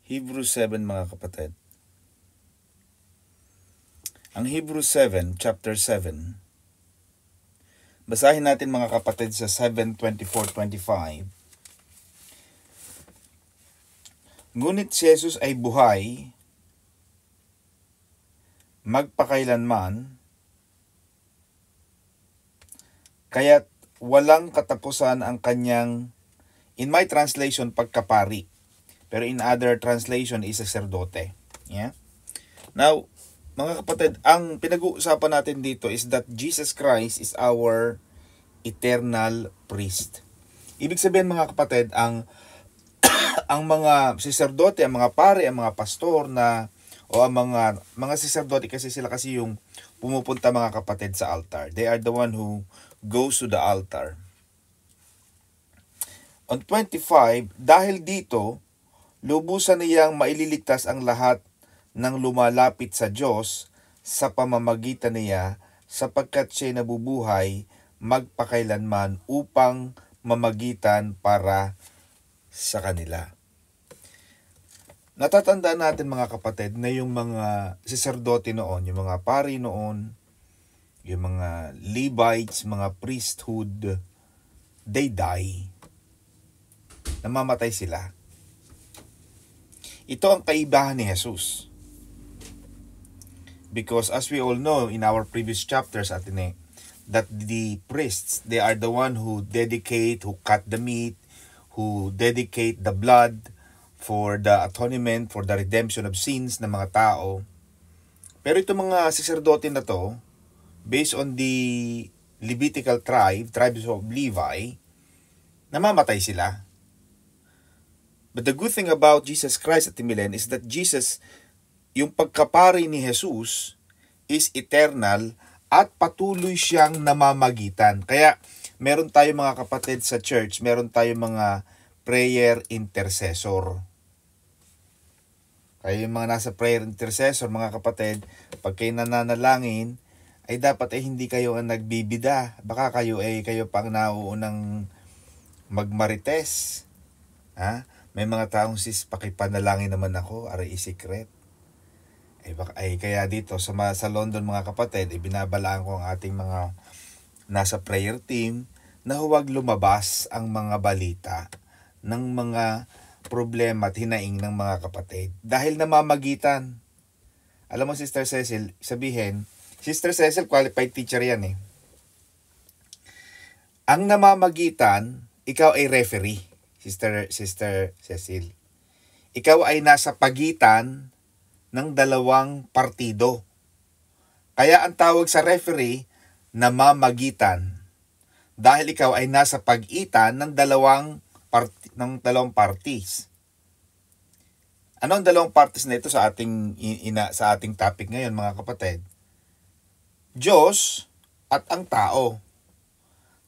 Hebrews 7 mga kapatid. Ang Hebrews 7, chapter 7, basahin natin mga kapatid sa 7:24-25. Ngunit si Jesus ay buhay, magpakailanman, kaya't walang katapusan ang kanyang, in my translation, pagkapari. Pero in other translation is sacerdote. Yeah? Now, mga kapatid, ang pinag-uusapan natin dito is that Jesus Christ is our eternal priest. Ibig sabihin mga kapatid, ang mga sacerdote, ang mga pare, ang mga pastor na o ang mga sacerdote kasi sila kasi yung pumupunta mga kapatid sa altar. They are the one who goes to the altar. On 25, dahil dito, lubusan niyang maililigtas ang lahat ng lumalapit sa Diyos sa pamamagitan niya sapagkat siya'y nabubuhay magpakailanman upang mamagitan para sa kanila. Natatandaan natin mga kapatid na yung mga sacerdote noon, yung mga pari noon, yung mga Levites, mga priesthood, they die. Namamatay sila. Ito ang kaibahan ni Jesus. Because as we all know in our previous chapters, Atene, that the priests, they are the one who dedicate, who cut the meat, who dedicate the blood for the atonement, for the redemption of sins ng mga tao. Pero itong mga sacerdote na to, based on the Levitical tribes of Levi, namamatay sila. But the good thing about Jesus Christ at Timilen is that Jesus, yung pagkapari ni Jesus is eternal at patuloy siyang namamagitan. Kaya meron tayo mga kapatid sa church, meron tayo mga prayer intercessor. Kaya yung mga nasa prayer intercessor mga kapatid, pag kayo nananalangin, ay dapat ay hindi kayo ang nagbibida. Baka kayo pang nauunang magmarites. Ha? May mga taong sis, pakipanalangin naman ako, aray secret. Kaya dito sa London mga kapatid, binabalaan ko ang ating mga nasa prayer team na huwag lumabas ang mga balita ng mga problema at hinaing ng mga kapatid. Dahil namamagitan. Alam mo Sister Cecil, sabihin, Sister Cecil, qualified teacher yan eh. Ang namamagitan, ikaw ay referee. Sister Cecil. Ikaw ay nasa pagitan ng dalawang partido. Kaya ang tawag sa referee, namamagitan. Dahil ikaw ay nasa pagitan ng dalawang parties. Ano ang dalawang parties na ito sa ating topic ngayon mga kapatid? Diyos at ang tao.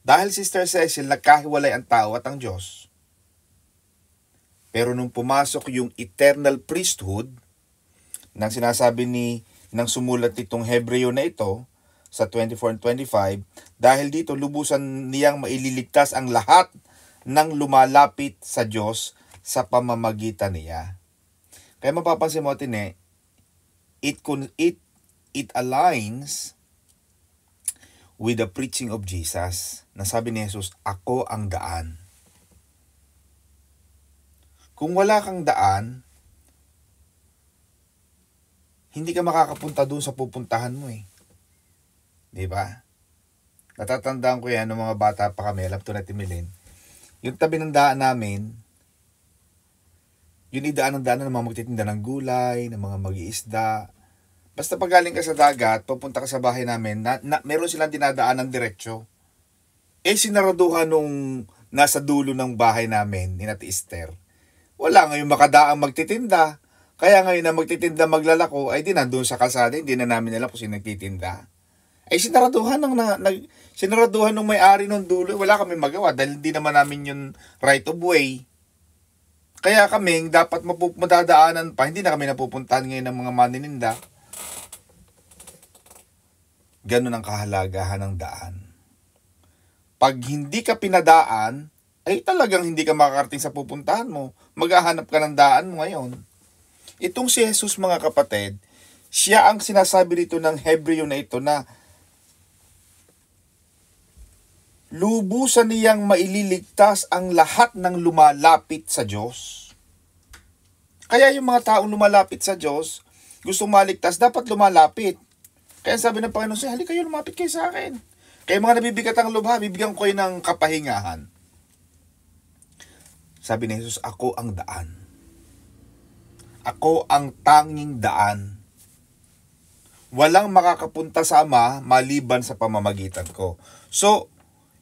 Dahil Sister Cecil, nagkahiwalay ang tao at ang Diyos. Pero nung pumasok yung eternal priesthood, nang sinasabi ng sumulat nitong Hebreo na ito, sa 24 and 25, dahil dito lubusan niyang maililigtas ang lahat ng lumalapit sa Diyos sa pamamagitan niya. Kaya mapapansin mo natin it aligns with the preaching of Jesus. Nasabi ni Jesus, ako ang daan. Kung wala kang daan, hindi ka makakapunta doon sa pupuntahan mo eh. Di ba? Natatandaan ko yan nung mga bata pa kami, alam to na Timilin. Yung tabi ng daan namin, yung idaan ng daan ng mga magtitinda ng gulay, ng mga mag-iisda. Basta pag galing ka sa dagat, pupunta ka sa bahay namin, meron silang dinadaan ng diretsyo. Sinaraduhan nung nasa dulo ng bahay namin, ni Ate Esther. Wala ngayon makadaang magtitinda. Kaya ngayon na magtitinda maglalako, ay di nandun sa kalsada, hindi na namin alam kung sino nagtitinda. Sinaraduhan ng may-ari ng dulo, wala kami magawa dahil hindi naman namin yung right of way. Kaya kami, dapat madadaanan pa, hindi na kami napupuntahan ngayon ng mga manininda. Ganun ang kahalagahan ng daan. Pag hindi ka pinadaan, ay talagang hindi ka makakarating sa pupuntahan mo. Maghahanap ka ng daan mo ngayon. Itong si Jesus, mga kapatid, siya ang sinasabi dito ng Hebreo na ito na lubusan niyang maililigtas ang lahat ng lumalapit sa Diyos. Kaya yung mga taong lumalapit sa Diyos, gustong maligtas, dapat lumalapit. Kaya sabi ng Panginoon, halika kayo, lumapit kayo sa akin. Kaya mga nabibigat ang lubha, bibigyan ko kayo ng kapahingahan. Sabi ni Jesus, ako ang daan. Ako ang tanging daan. Walang makakapunta sa Ama maliban sa pamamagitan ko. So,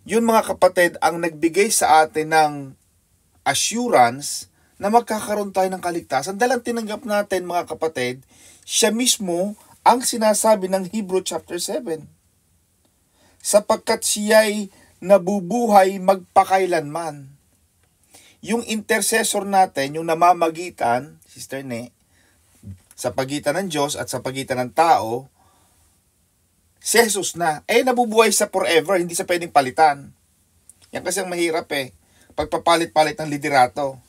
yun mga kapatid, ang nagbigay sa atin ng assurance na magkakaroon tayo ng kaligtasan. Dahil ang tinanggap natin mga kapatid, siya mismo ang sinasabi ng Hebrew chapter 7. Sapagkat siya'y nabubuhay magpakailanman. Yung intercessor natin, yung namamagitan, Sister Ne, sa pagitan ng Diyos at sa pagitan ng tao, si Jesus na. Nabubuhay sa forever, hindi sa pwedeng palitan. Yan kasi ang mahirap pagpapalit-palit ng liderato.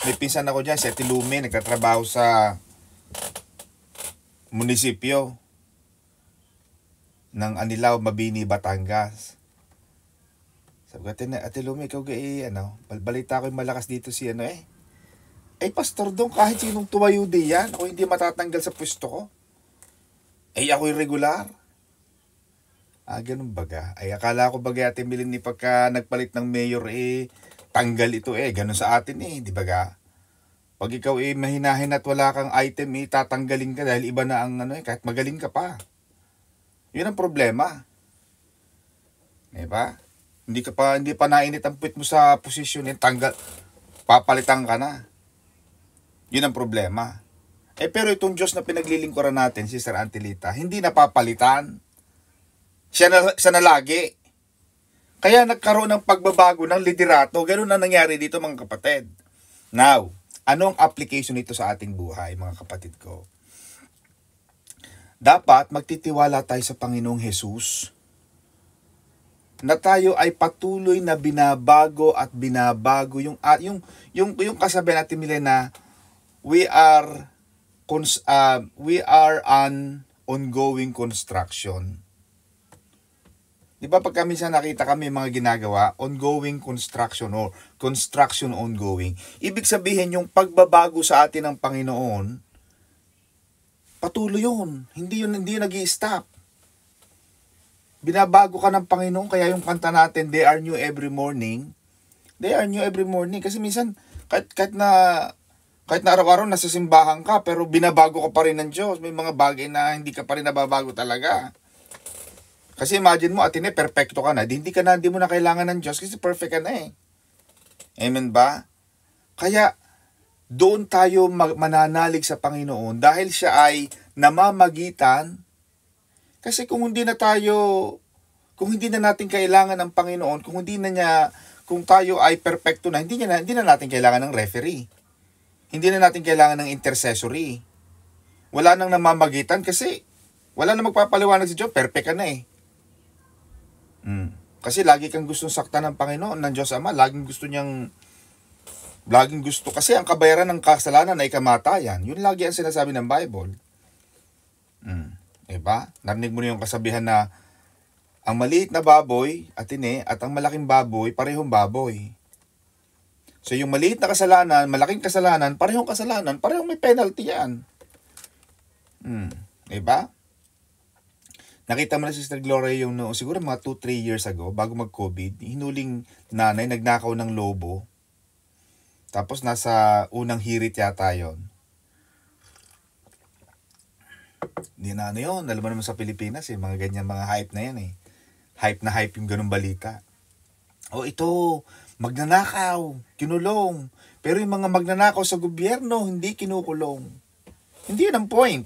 May pinsan ako dyan, si Ate Lume, nagkatrabaho sa munisipyo ng Anilao, Mabini, Batangas. Sabi ko, Ate Lume, ikaw balita ko yung malakas dito si pastor doon, kahit sinong tumayo diyan, ako hindi matatanggal sa pwesto ko. Ako'y regular. Ganun baga. Akala ko baga Ate Milin pagka nagpalit ng mayor, tanggal ito ganun sa atin di baga. Pag ikaw mahinahin at wala kang item, tatanggalin ka dahil iba na ang kahit magaling ka pa. Yun ang problema. Diba? Hindi pa nainit ang puwit mo sa posisyon, tanggal, papalitan ka na. Yun ang problema. Pero itong Diyos na pinaglilingkuran natin, Sister Antilita, hindi napapalitan. Siya na lagi. Kaya nagkaroon ng pagbabago ng liderato. Ganun ang nangyari dito mga kapatid. Now, anong application nito sa ating buhay mga kapatid ko? Dapat magtitiwala tayo sa Panginoong Jesus na tayo ay patuloy na binabago at binabago yung kasabihan natin nila na we are an ongoing construction. Di ba pagka minsan nakita kami mga ginagawa, ongoing construction or construction ongoing. Ibig sabihin yung pagbabago sa atin ng Panginoon, patuloy yun. Hindi yun nag-i-stop. Binabago ka ng Panginoon, kaya yung kanta natin, they are new every morning. They are new every morning. Kasi minsan, kahit na araw-araw nasa simbahan ka, pero binabago ka pa rin ng Diyos. May mga bagay na hindi ka pa rin nababago talaga. Kasi imagine mo, Atine, perfecto ka na. Hindi mo na kailangan ng Diyos kasi perfect ka na Amen ba? Kaya, doon tayo mananalig sa Panginoon dahil siya ay namamagitan. Kasi kung hindi na natin kailangan ng Panginoon, kung tayo ay perfecto na, hindi na natin kailangan ng referee. Hindi na natin kailangan ng intercessory. Wala nang namamagitan kasi wala na magpapaliwanag si Diyos, perfect ka na Kasi lagi kang gustong saktan ng Panginoon, ng Diyos Ama, laging gusto kasi ang kabayaran ng kasalanan ay kamatayan. Yun lagi ang sinasabi ng Bible. Diba? Narinig mo na yung kasabihan na ang maliit na baboy, Atine, at ang malaking baboy, parehong baboy. So yung maliit na kasalanan, malaking kasalanan, parehong may penalty yan. Diba? Nakita mo na si Sister Gloria yung siguro mga 2-3 years ago, bago mag-COVID, hinuling nanay, nagnakaw ng lobo. Tapos nasa unang hirit yata yon. Hindi na yun. Alam mo naman sa Pilipinas, mga ganyan, mga hype na yan Hype na hype yung ganung balita. Ito, magnanakaw, kinulong. Pero yung mga magnanakaw sa gobyerno, hindi kinukulong. Hindi yun ang point.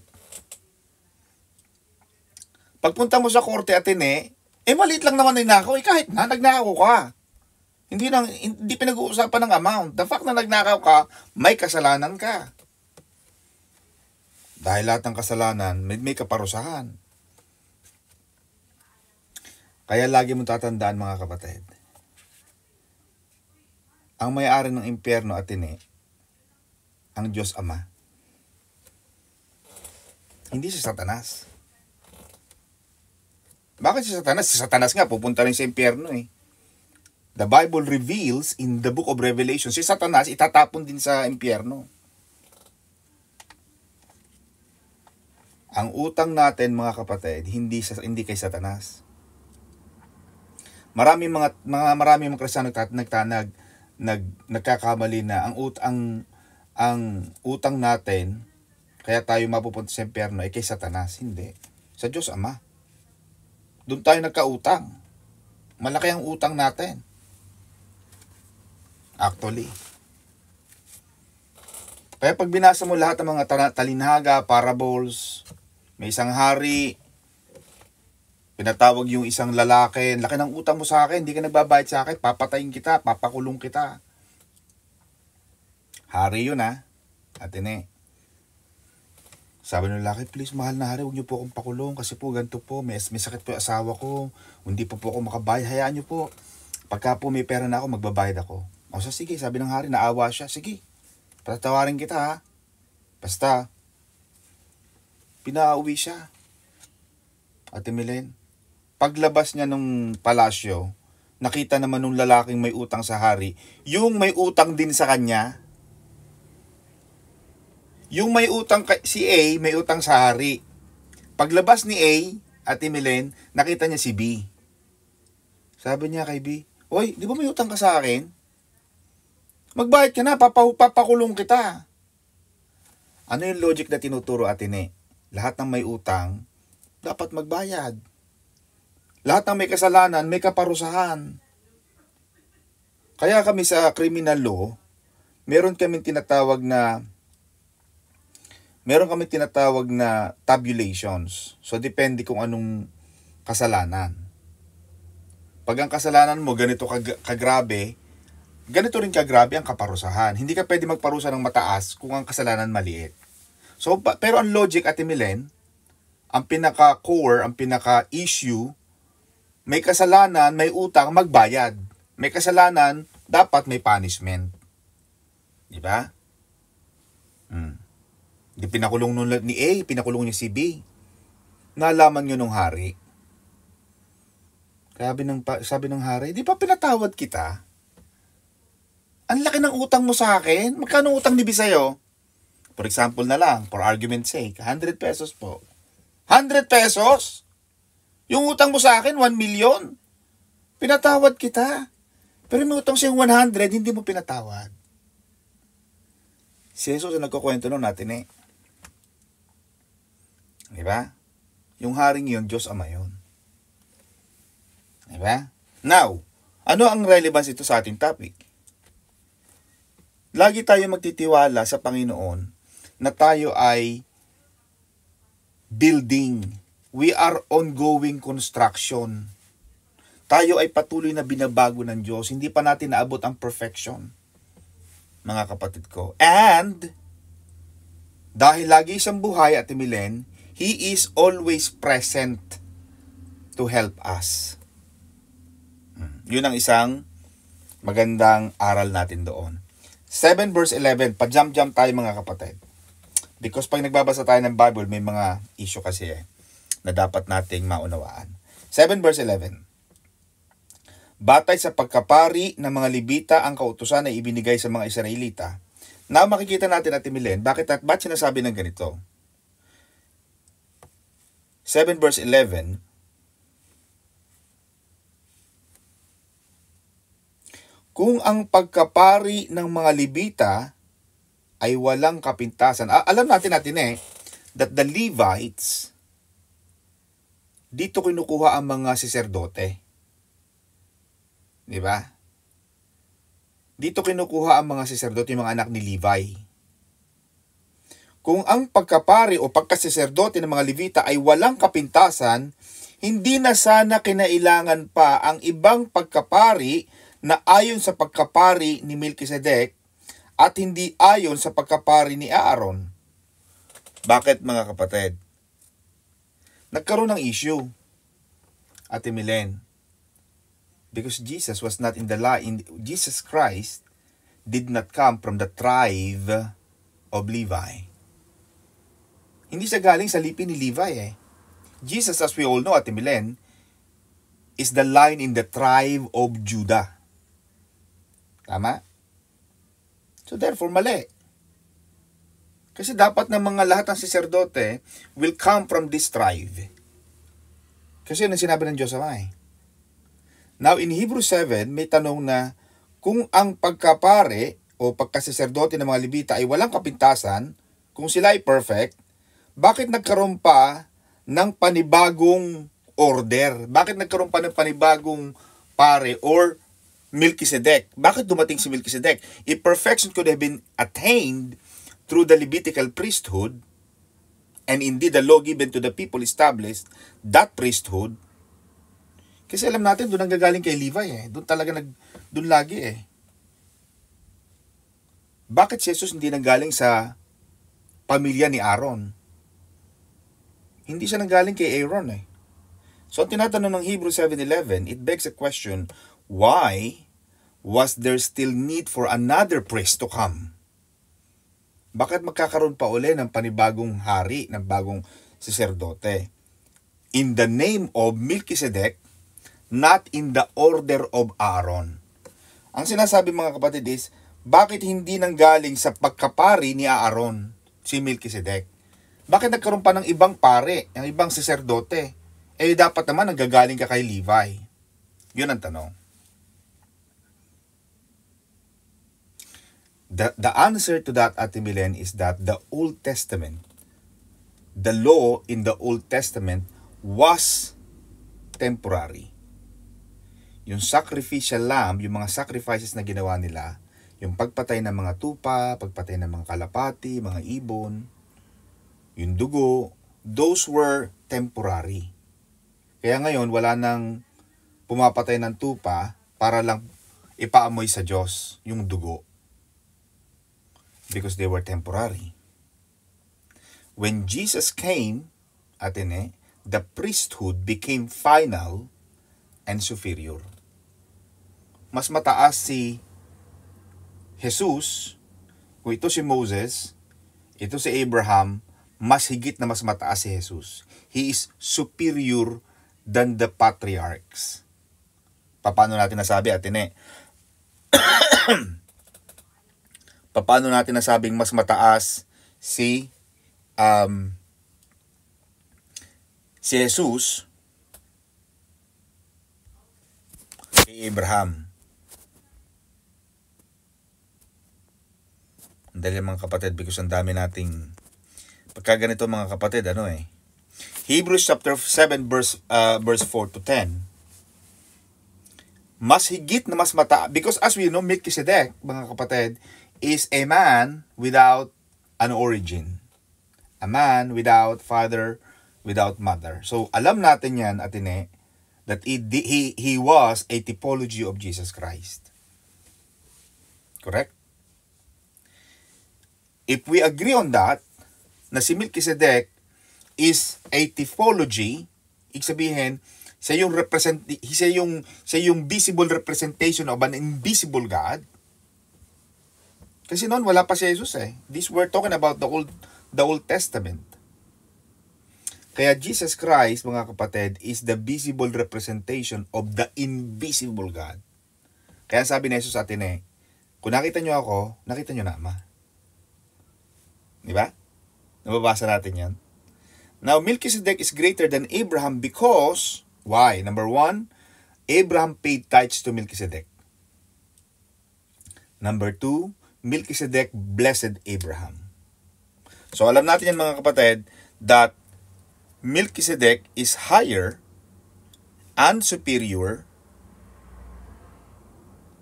Pagpunta mo sa korte, Atene, maliit lang naman yung nakaw. Kahit na, nagnakaw ka. Hindi pinag-uusapan ng amount. The fact na nagnakaw ka, may kasalanan ka. Dahil lahat ng kasalanan, may kaparusahan. Kaya lagi mong tatandaan mga kapatid. Ang may-ari ng impyerno, Atene, ang Diyos Ama. Hindi si Satanas. Bakit si Satanas? Si Satanas nga, pupunta rin sa impyerno eh. The Bible reveals in the book of Revelation, si Satanas itatapon din sa impyerno. Ang utang natin, mga kapatid, hindi kay Satanas. Maraming mga Kristiyano nagkakamali na ang utang natin kaya tayo mapupunta sa impyerno ay kay Satanas. Hindi. Sa Diyos Ama. Doon tayo nagkautang. Malaki ang utang natin. Actually. Kaya pag binasa mo lahat ng mga talinhaga, parables, may isang hari, pinatawag yung isang lalaki, laki ng utang mo sa akin, hindi ka nagbabayad sa akin, papatayin kita, papakulong kita. Hari yun Atene. Sabi ng lalaki, please mahal na hari, huwag niyo po akong pakulong kasi po ganito po, may sakit po yung asawa ko, hindi po ako makabayad, hayaan niyo po. Pagka po may pera na ako, magbabayad ako. O so sige, sabi ng hari, naawa siya, sige, patatawarin kita Basta, pinauwi siya. Ate Milen, paglabas niya nung palasyo, nakita naman nung lalaking may utang sa hari, yung may utang din sa kanya. Yung may utang, si A, may utang sa hari. Paglabas ni A, Ate Milen, nakita niya si B. Sabi niya kay B, "Oy, di ba may utang ka sa akin? Magbayad ka na, papakulong kita." Ano yung logic na tinuturo, Ate Ne? Lahat ng may utang, dapat magbayad. Lahat ng may kasalanan, may kaparusahan. Kaya kami sa criminal law, meron kami tinatawag na tabulations. So, depende kung anong kasalanan. Pag ang kasalanan mo ganito kagrabe, ganito rin kagrabe ang kaparusahan. Hindi ka pwede magparusa ng mataas kung ang kasalanan maliit. So, pero ang logic, Ate Milen, ang pinaka-core, ang pinaka-issue, may kasalanan, may utang, magbayad. May kasalanan, dapat may punishment. Di ba? Di pinakulong ni A, pinakulong niya si B. Nalaman nyo nung hari. Sabi ng hari, di ba pinatawad kita? Ang laki ng utang mo sa akin. Magkano utang ni B sa'yo? For example na lang, for argument's sake, 100 pesos po. 100 pesos? Yung utang mo sa akin, 1 million. Pinatawad kita. Pero may utang siyang 100, hindi mo pinatawad. Si Jesus ang nagkukwento nun natin Diba? Yung haring yun, Diyos Ama yun. Diba? Now, ano ang relevance ito sa ating topic? Lagi tayo magtitiwala sa Panginoon na tayo ay building. We are ongoing construction. Tayo ay patuloy na binabago ng Diyos. Hindi pa natin naabot ang perfection, mga kapatid ko. And, dahil lagi siyang buhay, Ate Milen, He is always present to help us. Yun ang isang magandang aral natin doon. 7 verse 11, pa-jump tayo mga kapatid. Because pag nagbabasa tayo ng Bible, may mga issue kasi na dapat nating maunawaan. 7 verse 11. Batay sa pagkapari ng mga Levita ang kautusan na ibinigay sa mga Israelita. Now makikita natin, Ate Milen, bakit sinasabi ng ganito? 7 verse 11. Kung ang pagkapari ng mga Levita ay walang kapintasan. Alam natin that the Levites, dito kinukuha ang mga saserdote. Di ba? Dito kinukuha ang mga saserdote, yung mga anak ni Levi. Kung ang pagkapari o pagkasaserdote ng mga Levita ay walang kapintasan, hindi na sana kinailangan pa ang ibang pagkapari na ayon sa pagkapari ni Melchizedek at hindi ayon sa pagkapari ni Aaron. Bakit, mga kapatid? Nagkaroon ng issue, Ate Milen. Because Jesus was not in the line. Jesus Christ did not come from the tribe of Levi. Hindi siya galing sa lipi ni Levi eh. Jesus, as we all know, Ate Milen, is the line in the tribe of Judah. Tama? So therefore, mali. Kasi dapat ng mga lahat ng saserdote will come from this tribe. Kasi yun ang sinabi ng Diyos Ama eh. Now, in Hebrews 7, may tanong na kung ang pagkapare o pagkasaserdote ng mga Levita ay walang kapintasan, kung sila ay perfect, bakit nagkaroon pa ng panibagong order? Bakit nagkaroon pa ng panibagong pare or Melchizedek? Bakit dumating si Melchizedek? If perfection could have been attained through the Levitical priesthood, and indeed the law given to the people established that priesthood, kasi alam natin doon ang gagaling kay Levi eh. Doon talaga doon lagi eh. Bakit si Jesus hindi nanggaling sa pamilya ni Aaron? Hindi siya nanggaling kay Aaron eh. So, tinatanong ng Hebrews 7:11, it begs a question, why was there still need for another priest to come? Bakit magkakaroon pa uli ng panibagong hari, ng bagong saserdote? In the name of Melchizedek, not in the order of Aaron. Ang sinasabi mga kapatid is, bakit hindi nanggaling sa pagkapari ni Aaron si Melchizedek? Bakit nagkaroon pa ng ibang pare, ng ibang saserdote? Eh dapat naman nanggagaling ka kay Levi. Yun ang tanong. The answer to that, Ate Milen, is that the Old Testament, the law in the Old Testament was temporary. Yung sacrificial lamb, yung mga sacrifices na ginawa nila, yung pagpatay ng mga tupa, pagpatay ng mga kalapati, mga ibon, yung dugo, those were temporary. Kaya ngayon, wala nang pumapatay ng tupa para lang ipaamoy sa Diyos yung dugo. Because they were temporary. When Jesus came, Atene, the priesthood became final and superior. Mas mataas si Jesus, kung ito si Moses, ito si Abraham, mas higit na mas mataas si Jesus. He is superior than the patriarchs. Paano natin nasabi, Atene? Paano natin nasabing mas mataas si Jesus kay Abraham? Dahil mga kapatid, because ang dami nating pagka ganito mga kapatid, Hebrews chapter 7 verse 4 to 10. Mas higit na mas mataas, because as we know, Melchizedek, mga kapatid, is a man without an origin. A man without father, without mother. So, alam natin yan, Atene, that he was a typology of Jesus Christ. Correct? If we agree on that, na si Melchizedek is a typology, ibig sabihin, siya yung visible representation of an invisible God. Kasi noon wala pa si Jesus eh. This we're talking about the Old Testament. Kaya Jesus Christ, mga kapatid, is the visible representation of the invisible God. Kaya sabi ni Jesus sa atin kung nakita nyo ako, nakita nyo na Ama. Di ba? Nababasa natin yan. Now, Melchizedek is greater than Abraham because, why? Number 1, Abraham paid tithes to Melchizedek. Number 2, Melchizedek blessed Abraham. So alam natin yan mga kapatid that Melchizedek is higher and superior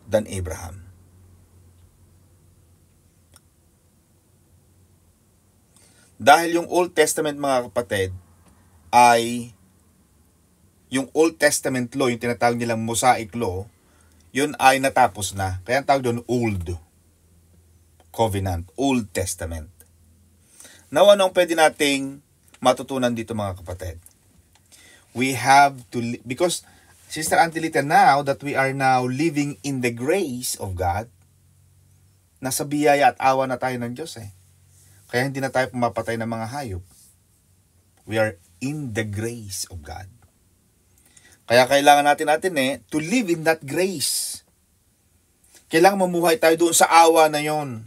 than Abraham. Dahil yung Old Testament mga kapatid ay yung Old Testament law, yung tinatawag nilang Mosaic law, yun ay natapos na. Kaya ang tawag doon Old Covenant, Old Testament. Now, anong pwede nating matutunan dito mga kapatid? We have to, because Sister Angelita, now that we are now living in the grace of God, nasa biyaya at awa na tayo ng Diyos Kaya hindi na tayo pumapatay ng mga hayop. We are in the grace of God. Kaya kailangan natin to live in that grace. Kailangan mamuhay tayo doon sa awa na yon.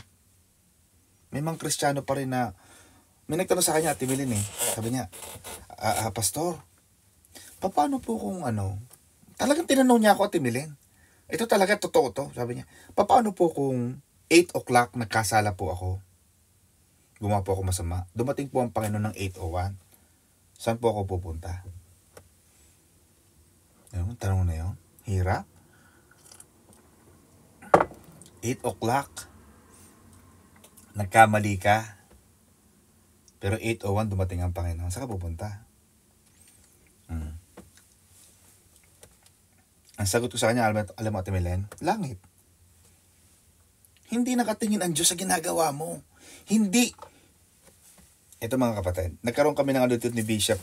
May mga Kristiyano pa rin na, may nagtanong sa kanya, Ate Milin sabi niya, Pastor, paano po kung talagang tinanong niya ako, Ate Milin. Ito talaga, totoo to. Sabi niya, paano po kung 8 o'clock nagkasala po ako? Gumawa po ako masama. Dumating po ang Panginoon ng 8:01. Saan po ako pupunta? Ayun, tanong na yun. Hirap. 8 o'clock. Nagkamali ka. Pero 8:01 dumating ang Panginoon. Saan ka pupunta? Ang sagot ko sa kanya, alam mo Ate Milen, langit. Hindi nakatingin ang Diyos sa ginagawa mo. Hindi. Ito mga kapatid, nagkaroon kami ng attitude ni Bishop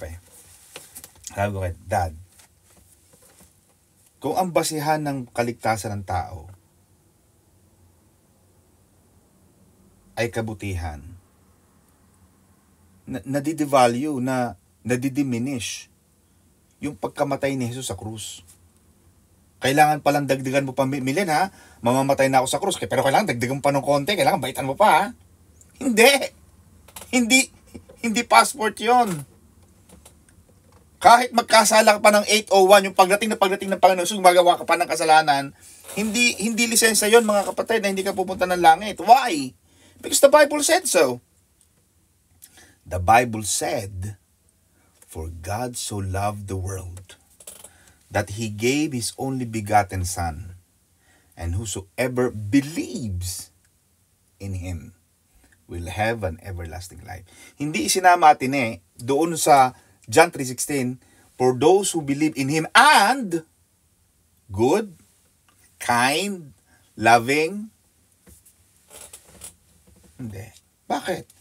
Sabi ko kay Dad, kung ang basihan ng kaligtasan ng tao ay kabutihan, nadidevalue, nadidiminish yung pagkamatay ni Jesus sa krus. Kailangan palang dagdagan mo pa, Milen mamamatay na ako sa krus, pero kailangan dagdagan pa ng konti, kailangan baitan mo pa Hindi passport yon. Kahit magkasala ka pa ng 8:01, yung pagdating ng Panginoon, gumagawa ka pa ng kasalanan, hindi lisensya yon mga kapatid, na hindi ka pupunta ng langit. Why? Because the Bible said so. The Bible said, for God so loved the world, that He gave His only begotten Son, and whosoever believes in Him will have an everlasting life. Hindi isinama atin doon sa John 3:16, for those who believe in Him and good, kind, loving. Hindi. Bakit?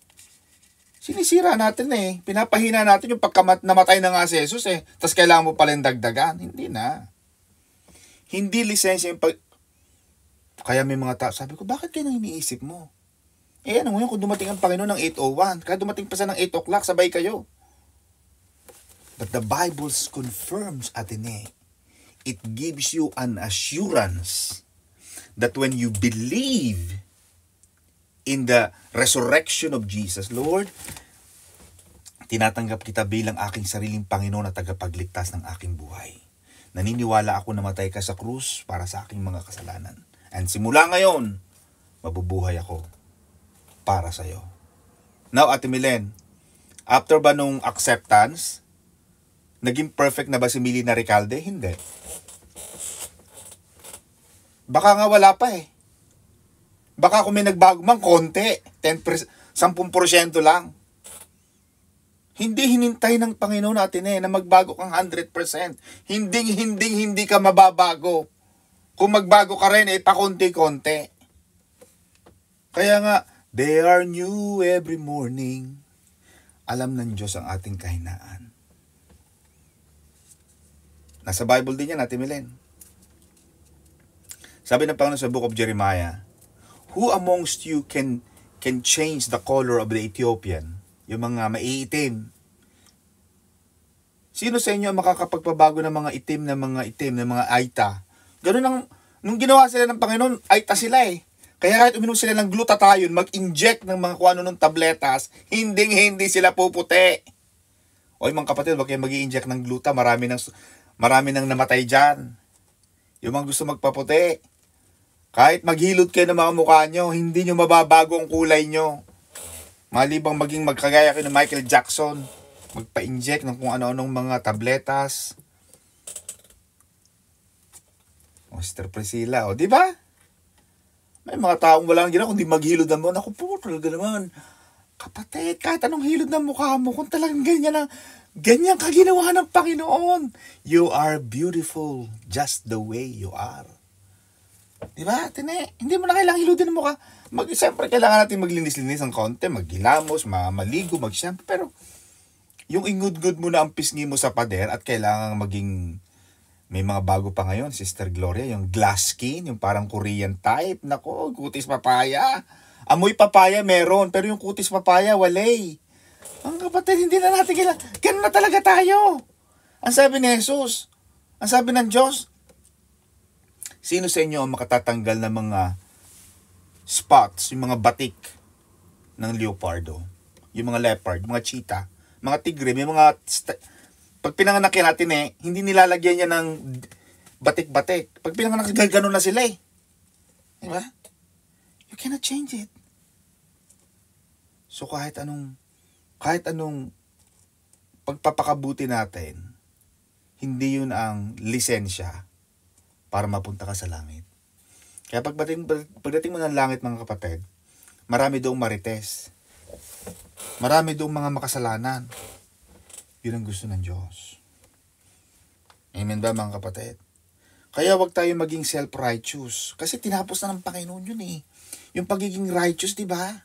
Sinisira natin pinapahina natin yung namatay na nga si Jesus tapos kailangan mo pala yung dagdagan. Hindi na. Hindi lisensya yung Kaya may mga tao, sabi ko, bakit kayo nang iniisip mo? Ano ngayon kung dumating ang Panginoon ng 8:01, kaya dumating pa sa ng 8 o'clock, sabay kayo. But the Bible confirms, Atene, it gives you an assurance that when you believe in the resurrection of Jesus, Lord, tinatanggap kita bilang aking sariling Panginoon at tagapagligtas ng aking buhay. Naniniwala ako na matay ka sa krus para sa aking mga kasalanan. And simula ngayon, mabubuhay ako para sa'yo. Now, Ate Milen, after ba nung acceptance, naging perfect na ba si Millie na Recalde? Hindi. Baka nga wala pa Baka kung may nagbago man, konti. 10%, 10% lang. Hindi hinintay ng Panginoon natin na magbago kang 100%. Hindi ka mababago. Kung magbago ka rin, pakonti-konti. Kaya nga, they are new every morning. Alam ng Diyos ang ating kahinaan. Nasa Bible din yan, Ate Milen. Sabi ng Panginoon sa Book of Jeremiah, who amongst you can change the color of the Ethiopian? Yung mga maiitim. Sino sa inyo makakapagpabago ng mga itim, ng mga Aita? Ganun nung ginawa sila ng Panginoon, Aita sila Kaya kahit uminom sila ng glutathione, mag-inject ng mga kung ano ng tabletas, hindi sila puputi. Oy mga kapatid, wag kayong mag-i-inject ng gluta, marami nang namatay dyan. Yung mga gusto magpaputi, kahit maghilod kayo ng mga mukha nyo, hindi nyo mababago ang kulay nyo. Malibang maging magkagaya kayo ng Michael Jackson, magpa-inject ng kung ano-anong mga tabletas. O, Sister Priscilla, di ba? May mga taong walang ginawa kundi maghilod ng mukha. Naku po, talaga naman. Kapatid, kahit anong hilod ng mukha mo, kung talagang ganyan ka ginawa ng Panginoon. You are beautiful just the way you are. Diba, Tine? Hindi mo na kailangan hiludin mo ka. Siyempre, kailangan natin maglinis-linis ng konti, maghilamos, maligo, mag-shampoo. Pero, yung ingud-gud mo na ang pisngi mo sa pader at kailangan maging, may mga bago pa ngayon, Sister Gloria, yung glass skin, yung parang Korean type. Nako, kutis papaya. Amoy papaya meron, pero yung kutis papaya, walay. Mga kapatid, hindi na natin kailangan. Ganun na talaga tayo. Ang sabi ni Jesus, ang sabi ng Diyos, sino sa inyo ang makatatanggal ng mga spots, yung mga batik ng leopardo, yung mga leopard, mga cheetah, mga tigre, may mga pag pinanganak yan natin hindi nilalagyan niya ng batik-batik. Pag pinanganak, gano'n na sila Diba? You cannot change it. So kahit anong pagpapakabuti natin, hindi yun ang lisensya para mapunta ka sa langit. Kaya pagdating mo ng langit, mga kapatid, marami doong marites. Marami doong mga makasalanan. Yun ang gusto ng Diyos. Amen ba, mga kapatid? Kaya wag tayo maging self-righteous. Kasi tinapos na ng Panginoon yun Yung pagiging righteous, di ba?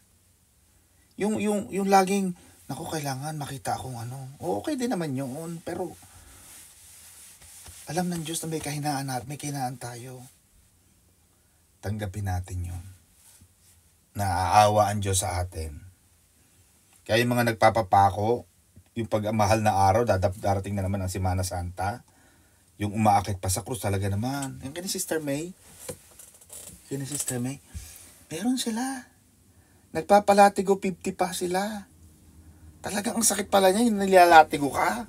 Yung laging, naku, kailangan makita akong ano. Okay din naman yun. Pero, alam ng Diyos na may kahinaan at may kahinaan tayo. Tanggapin natin yun. Naaawa ang Diyos sa atin. Kaya yung mga nagpapapako, yung pagmahal na araw, darating na naman ang Semana Santa. Yung umaakit pa sa krus, talaga naman. Yung kini Sister May, meron sila. Nagpapalatigo 50 pa sila. Talagang ang sakit pala niya, yung nilalatigo ka.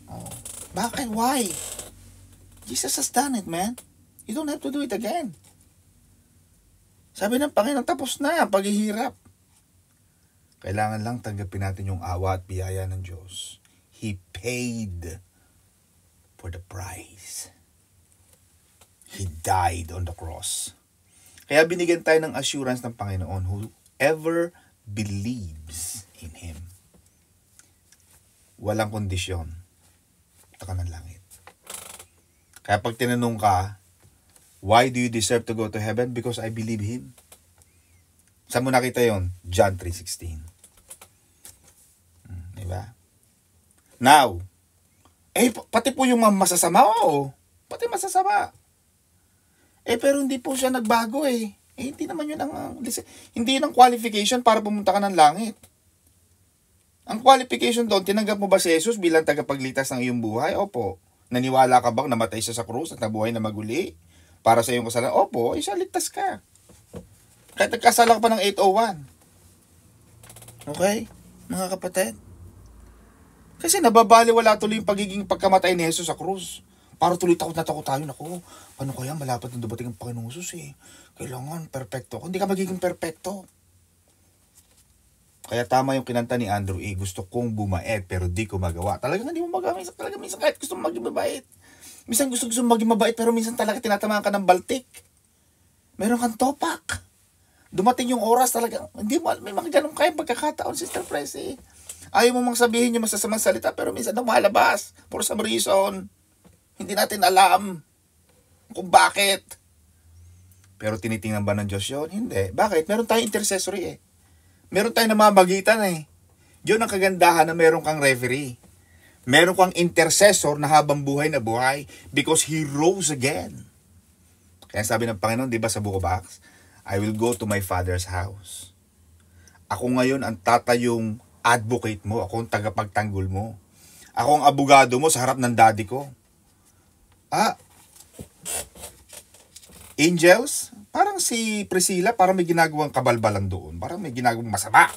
Oh. Bakit? Why? Jesus has done it, man. You don't have to do it again. Sabi ng Panginoon, tapos na ang paghihirap. Kailangan lang tanggapin natin yung awa at biyaya ng Diyos. He paid for the price. He died on the cross. Kaya binigyan tayo ng assurance ng Panginoon, whoever believes in Him. Walang kondisyon. Punta ka ng langit. Kaya pag tinanong ka, why do you deserve to go to heaven? Because I believe Him. Saan mo nakita yon? John 3:16. Diba? Now, pati po yung masasama, pati masasama. Pero hindi po siya nagbago hindi naman yun hindi yun ang qualification para pumunta ka ng langit. Ang qualification doon, tinanggap mo ba si Jesus bilang tagapagligtas ng iyong buhay? Opo. Naniwala ka bang namatay siya sa krus at nabuhay na maguli para sa iyong kasalanan? Opo, ligtas ka. Kahit nagkasala ka pa ng 801. Okay? Mga kapatid? Kasi nababaliwala tuloy yung pagiging pagkamatay ni Jesus sa krus. Para tuloy takot na takot tayo. Naku, paano kaya malapit na dumating ang Panginoong Jesus Kailangan perfecto. Kung hindi ka magiging perfecto. Kaya tama yung kinanta ni Andrew gusto kong bumait pero di ko magawa. Talagang hindi mo magawa. Minsan kahit gusto mong maging mabait. Minsan gusto mong maging mabait pero minsan talaga tinatamaan ka ng baltik. Meron kang topak. Dumating yung oras talaga. Hindi mo, may mga ganun kayang pagkakataon, Sister Presi. Ayaw mo mang sabihin yung masasamang salita pero minsan lumalabas. For some reason. Hindi natin alam kung bakit. Pero tinitingnan ba ng Diyos yun? Hindi. Bakit? Meron tayong intercessory Meron tayong namamagitan Yun ang kagandahan na meron kang referee. Meron kang intercessor na habang buhay na buhay because He rose again. Kaya sabi ng Panginoon, di ba sa Book of Acts, I will go to my Father's house. Ako ngayon ang tatayong advocate mo. Ako ang tagapagtanggol mo. Ako ang abogado mo sa harap ng daddy ko. Angels, parang si Priscilla, parang may ginagawang kabalbalan doon. Parang may ginagawang masama.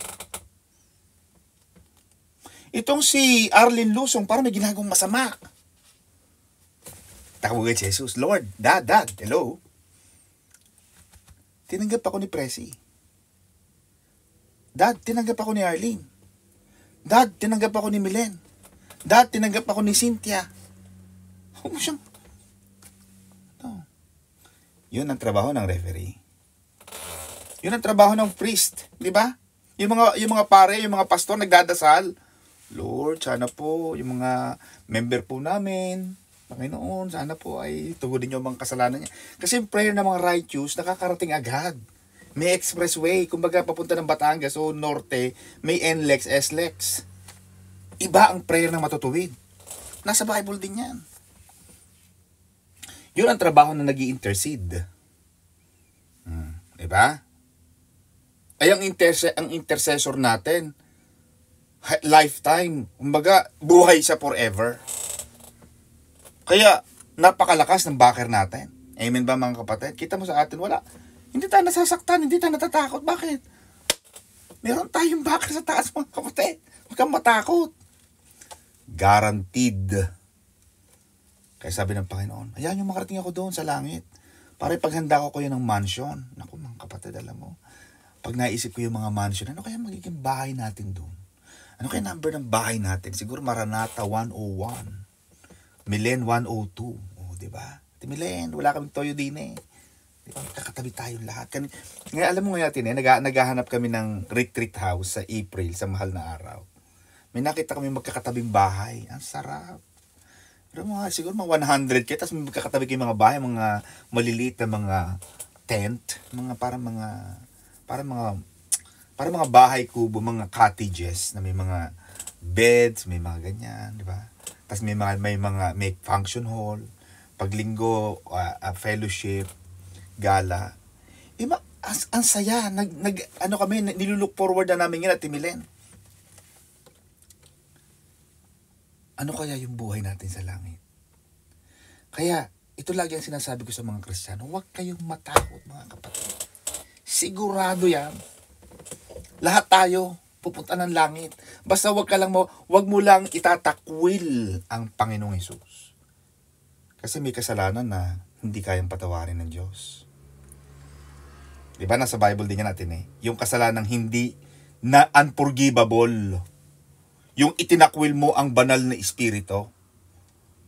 Itong si Arlene Lusong, parang may ginagawang masama. Takawagay si Jesus, Lord, Dad, hello. Tinanggap ako ni Presi. Dad, tinanggap ako ni Arlene. Dad, tinanggap ako ni Milen. Dad, tinanggap ako ni Cynthia. Huwag mo siyang... Yun ang trabaho ng referee. Yun ang trabaho ng priest, di ba? Yung mga pare, yung mga pastor nagdadasal. Lord, sana po yung mga member po namin, Panginoon, sana po ay tugunin niyo ang mga kasalanan niya. Kasi yung prayer ng mga righteous nakakarating agad. May expressway, kumbaga papunta ng Batangas o Norte, may NLEX, SLEX. Iba ang prayer ng matutuwid. Nasa Bible din yan. Yun ang trabaho na nag-i-intercede. Diba? ay ang intercessor natin, lifetime. Kumbaga, buhay siya forever. Kaya, napakalakas ng backer natin. Amen ba mga kapatid? Kita mo sa atin, wala. Hindi tayo nasasaktan, hindi tayo natatakot. Bakit? Meron tayong backer sa taas mga kapatid. Huwag kang matakot. Guaranteed. Kaya sabi ng Panginoon, hayaan nyo makarating ako doon sa langit. Para ipaghanda ko kayo ng mansion. Naku mga kapatid, alam mo, pag naisip ko yung mga mansion, ano kaya magiging bahay natin doon? Ano kaya number ng bahay natin? Siguro Maranatha 101. Milen 102. O, diba? Milen, wala kaming toyo din eh. Diba? Kakatabi tayong lahat. Ngayon, alam mo ngayon natin naghahanap kami ng retreat house sa April, sa mahal na araw. May nakita kami magkakatabing bahay. Ang sarap. Pero siguro mga 100 tapos may magkakatabi kayong mga bahay, mga maliliit na mga tent, para mga bahay kubo, mga cottages na may mga beds, may mga ganyan, di ba? Tapos may function hall, paglinggo, fellowship, gala. Ang saya, nilulook forward na namin yun at Milen. Ano kaya yung buhay natin sa langit? Kaya, ito lagi ang sinasabi ko sa mga Kristiyano, huwag kayong matakot mga kapatid. Sigurado yan. Lahat tayo pupunta ng langit. Basta wag mo lang itatakwil ang Panginoong Hesus. Kasi may kasalanan na hindi kayang patawarin ng Diyos. Diba nasa Bible din yan natin eh. Yung kasalanang hindi na unforgivable. Yung itinakwil mo ang banal na espiritu.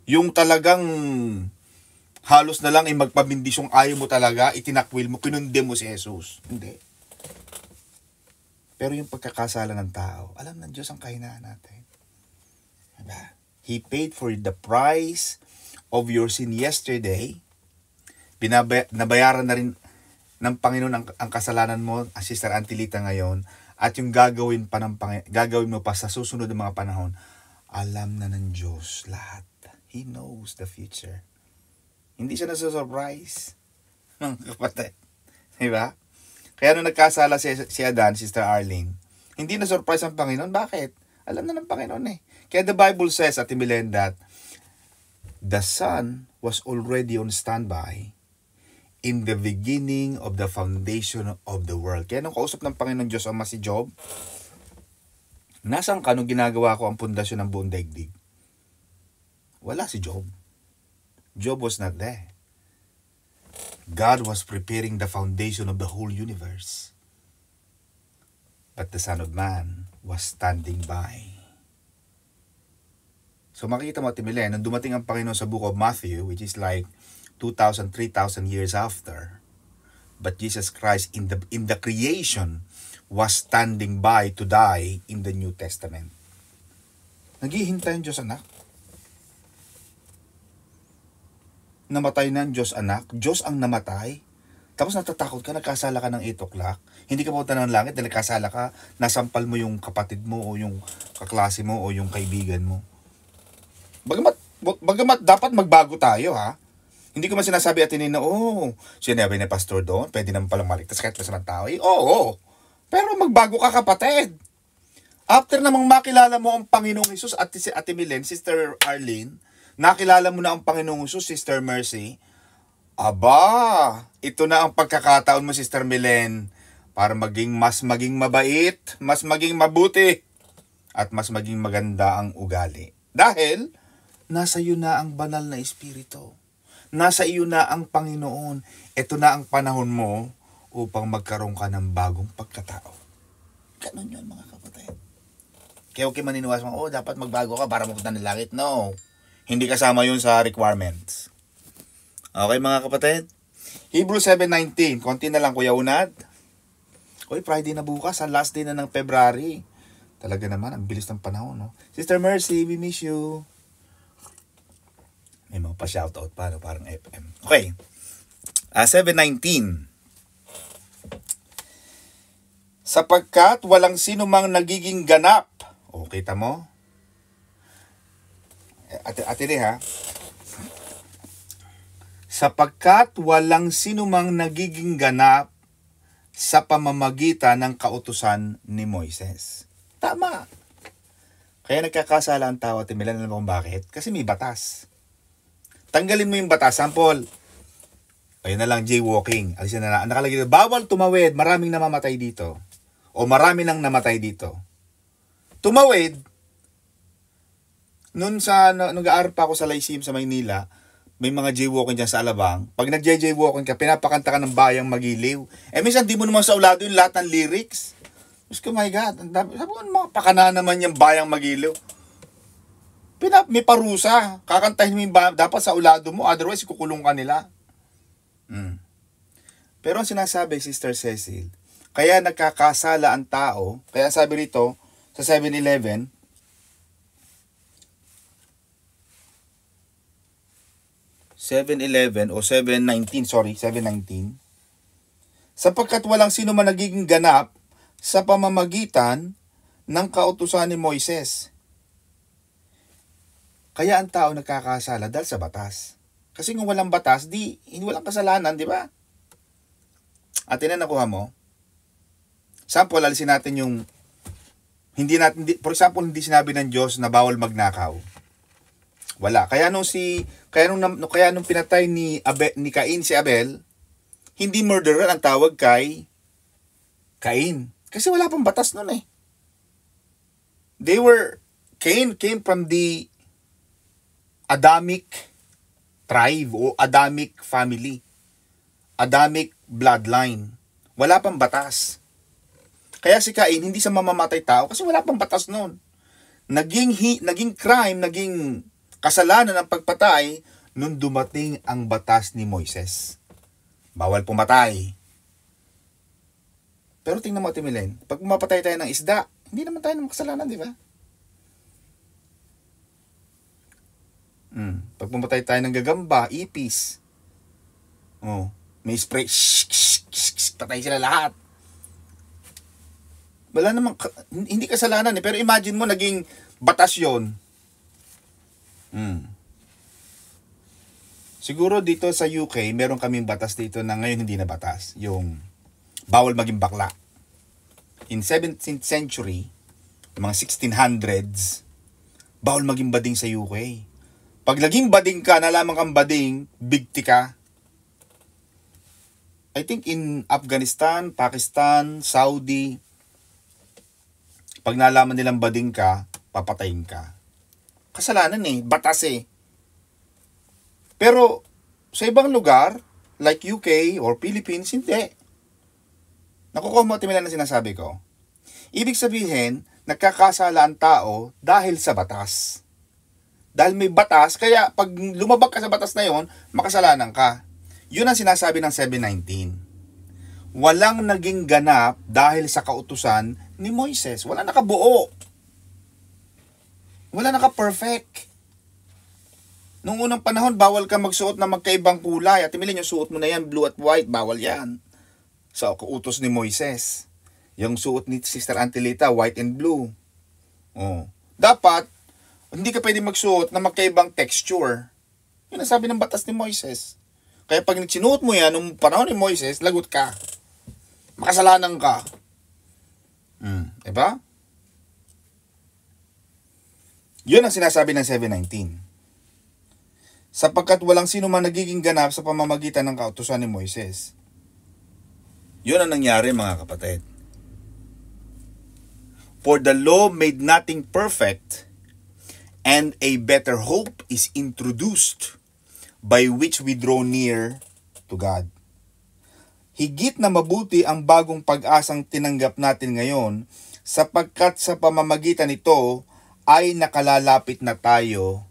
Yung talagang halos na lang ay magpabendisyong ayaw mo talaga, itinakwil mo, kinundem mo si Jesus. Hindi. Pero yung pagkakasala ng tao, alam ng Diyos ang kahinaan natin. Diba? He paid for the price of your sin yesterday. Nabayaran na rin ng Panginoon ang kasalanan mo, Sister Antilita ngayon, at yung gagawin mo pa sa susunod ng mga panahon, alam na ng Diyos lahat. He knows the future. Hindi siya nasa-surprise. Mga kapatid. Diba? Kaya nung nagkasala si Adan, Sister Arlene, hindi na-surprise ang Panginoon. Bakit? Alam na ng Panginoon eh. Kaya the Bible says, Ate Milen, that the Son was already on standby in the beginning of the foundation of the world. Kaya nung kausap ng Panginoon Diyos Ama si Job, nasaan ka nung ginagawa ko ang pundasyon ng buong daigdig? Wala si Job. Job was not there. God was preparing the foundation of the whole universe. But the Son of Man was standing by. So makikita mo, Timile, nung dumating ang Panginoon sa book of Matthew, which is like 2,000, 3,000 years after, but Jesus Christ in the creation was standing by to die in the New Testament. Naghihintay ang Diyos anak. Namatay na ang Diyos anak. Diyos ang namatay. Tapos natatakot ka, nagkasala ka ng 8 o'clock. Hindi ka pumunta ng langit dahil nagkasala ka, nasampal mo yung kapatid mo o yung kaklase mo o yung kaibigan mo. Bagamat dapat magbago tayo ha. Hindi ko man sinasabi atin na, sinabi ni pastor doon, pwede naman palang maligtas kahit masamang tao. Oo. Pero magbago ka kapatid. After namang makilala mo ang Panginoong Hesus at si Ate Milen, Sister Arlene, nakilala mo na ang Panginoong Hesus, Sister Mercy, aba, ito na ang pagkakataon mo, Sister Milen, para mas maging mabait, mas maging mabuti, at mas maging maganda ang ugali. Dahil, nasa iyo na ang banal na espiritu. Nasa iyo na ang Panginoon. Ito na ang panahon mo upang magkaroon ka ng bagong pagkatao. Ganun yun mga kapatid. Kaya okay maniniwas mo, dapat magbago ka para mapunta ng langit. No. Hindi kasama yun sa requirements. Okay mga kapatid? Hebrews 7:19. Konti na lang Kuya Unad. Friday na bukas. Ang last day na ng February. Talaga naman, ang bilis ng panahon. No? Sister Mercy, we miss you. May mga pa-shoutout pa, no? Parang FM. Okay. 7:19. Sapagkat walang sino mang nagiging ganap. Kita mo? Ate ha? Sapagkat walang sino mang nagiging ganap sa pamamagitan ng kautusan ni Moises. Tama. Kaya nagkakasala ang tao at imilan, alam mo kung bakit? Kasi may batas. Tanggalin mo yung batas. Sample, ayun na lang, jaywalking. Alisin na lang. Nakalagay dito, bawal tumawid, maraming namamatay dito. O marami nang namatay dito. Tumawid, nung nag-aaral pa ako sa Lyceum sa Maynila, may mga jaywalking dyan sa Alabang. Pag nag-jaywalking ka, pinapakanta ka ng Bayang Magiliw. Minsan di mo naman sa ulado yung lahat ng lyrics. Diyos ko, my God. Sabi ko, mga pakana naman yung Bayang Magiliw. May parusa. Kakantahin mo yung dapat sa ulado mo. Otherwise, kukulong ka nila. Pero ang sinasabi, Sister Cecil, kaya nagkakasala ang tao. Kaya sabi rito, sa 7-Eleven, o 7:19, 7:19, sapagkat walang sino man nagiging ganap sa pamamagitan ng kautusan ni Moises. Kaya ang tao nagkakasala dahil sa batas. Kasi kung walang batas, walang kasalanan, di ba? At nakuha mo. Sample, alisin natin yung for example, hindi sinabi ng Diyos na bawal magnakaw. Wala. Kaya nung pinatay ni Cain si Abel, hindi murderer ang tawag kay Cain. Kasi wala pang batas nun eh. Cain came from the Adamic tribe o Adamic family. Adamic bloodline. Wala pang batas. Kaya si Cain hindi sa mamamatay tao kasi wala pang batas nun. Naging crime, naging kasalanan ng pagpatay nung dumating ang batas ni Moises. Bawal pumatay. Pero tingnan mo, Timilen, pag pumapatay tayo ng isda, hindi naman tayo ng kasalanan, di ba? Pag pumatay tayo ng gagamba, ipis, may spray, patay sila lahat. Wala namang, hindi kasalanan eh. Pero imagine mo, naging batas yun. Siguro dito sa UK, meron kaming batas dito na ngayon hindi na batas. Yung bawal maging bakla. In 17th century, mga 1600s, bawal maging bading sa UK. Pag naging bading ka, nalaman kang bading, bigti ka. I think in Afghanistan, Pakistan, Saudi, pag nalaman nilang bading ka, papatayin ka. Kasalanan eh, batas eh. Pero sa ibang lugar, like UK or Philippines, hindi. Nakukuha mo timilan na sinasabi ko. Ibig sabihin, nagkakasala ang tao dahil sa batas. Dahil may batas, kaya pag lumabag ka sa batas na yon, makasalanan ka. Yun ang sinasabi ng 7:19. Walang naging ganap dahil sa kautusan ni Moises. Wala nakabuo. Wala naka-perfect. Noong unang panahon, bawal ka magsuot na magkaibang kulay. At imilin yung suot mo na yan, blue at white, bawal yan. Sa kautos ni Moises. Yung suot ni Sister Antilita, white and blue. Dapat, hindi ka pwede magsuot na magkaibang texture. Yun ang sabi ng batas ni Moises. Kaya pag sinuot mo yan, nung panahon ni Moises, lagot ka. Makasalanan ka. Diba? Yun ang sinasabi ng 7:19. Sapagkat walang sino man nagiging ganap sa pamamagitan ng kautusan ni Moises. Yun ang nangyari, mga kapatid. For the law made nothing perfect, and a better hope is introduced by which we draw near to God. Higit na mabuti ang bagong pag-asang tinanggap natin ngayon sapagkat sa pamamagitan nito ay nakalalapit na tayo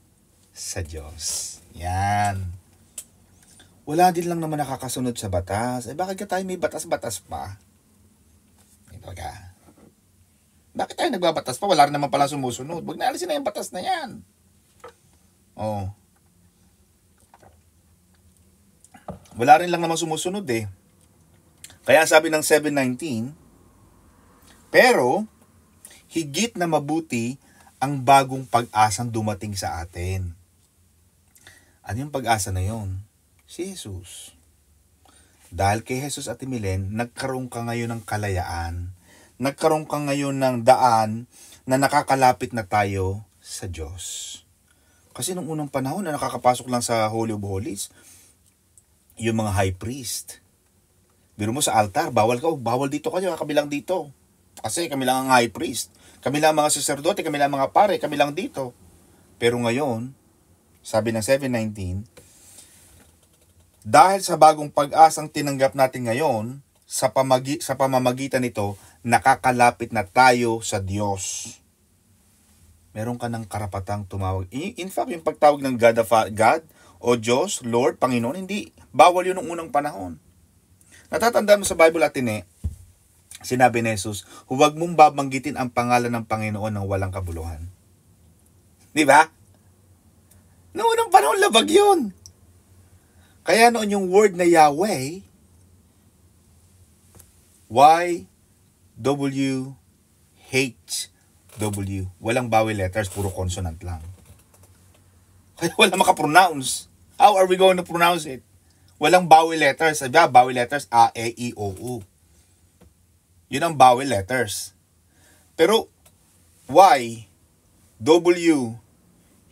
sa Diyos. Yan. Wala din lang naman nakakasunod sa batas. Bakit ka tayo may batas-batas pa? Ito ka. Bakit tayo nagbabatas pa? Wala rin naman pala sumusunod. Huwag na alisin na yung batas na yan. Wala rin lang naman sumusunod eh. Kaya sabi ng 7:19, pero higit na mabuti ang bagong pag-asang dumating sa atin. Ano yung pag-asa na yon? Si Jesus. Dahil kay Jesus at Milen, nagkaroon ka ngayon ng kalayaan. Nagkaroon ka ngayon ng daan na nakakalapit na tayo sa Diyos. Kasi nung unang panahon na nakakapasok lang sa Holy of Holies, yung mga high priest. Biro mo sa altar, bawal dito kayo, kabilang dito. Kasi kami lang ang high priest. Kami lang ang mga saserdote, kami lang ang mga pare, kami lang dito. Pero ngayon, sabi ng 7:19, dahil sa bagong pag-asang tinanggap natin ngayon, sa pamamagitan nito, nakakalapit na tayo sa Diyos. Meron ka ng karapatang tumawag. In fact, yung pagtawag ng God o Diyos, Lord, Panginoon, hindi. Bawal yun noong unang panahon. Natatandaan mo sa Bible Atine, sinabi ni Jesus, huwag mong babanggitin ang pangalan ng Panginoon ng walang kabuluhan. Di ba? Noong unang panahon, labag yun. Kaya noon yung word na Yahweh, Y-W-H-W, walang vowel letters, puro consonant lang. Kaya wala makapronounce. How are we going to pronounce it? Walang vowel letters. Sabi vowel letters, A, E, I, O, U. Yun ang vowel letters. Pero, Y, W,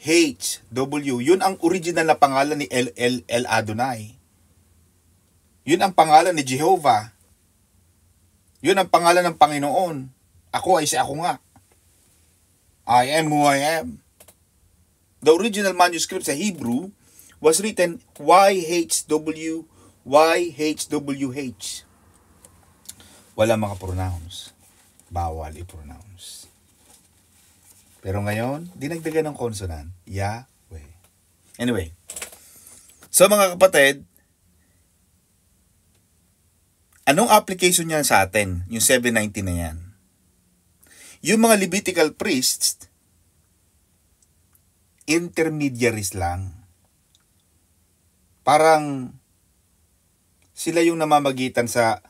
H, W, yun ang original na pangalan ni El Adonai. Yun ang pangalan ni Jehovah. Yun ang pangalan ng Panginoon. Ako ay si ako nga. I am who I am. The original manuscript sa Hebrew was written YHW, YHWH. Wala makapronounce. Bawal i-pronounce. Pero ngayon, dinagdagan ng consonant. Yahweh. Anyway. So mga kapatid, anong application niyan sa atin? Yung 790 na yan. Yung mga Levitical priests, intermediaries lang. Parang sila yung namamagitan sa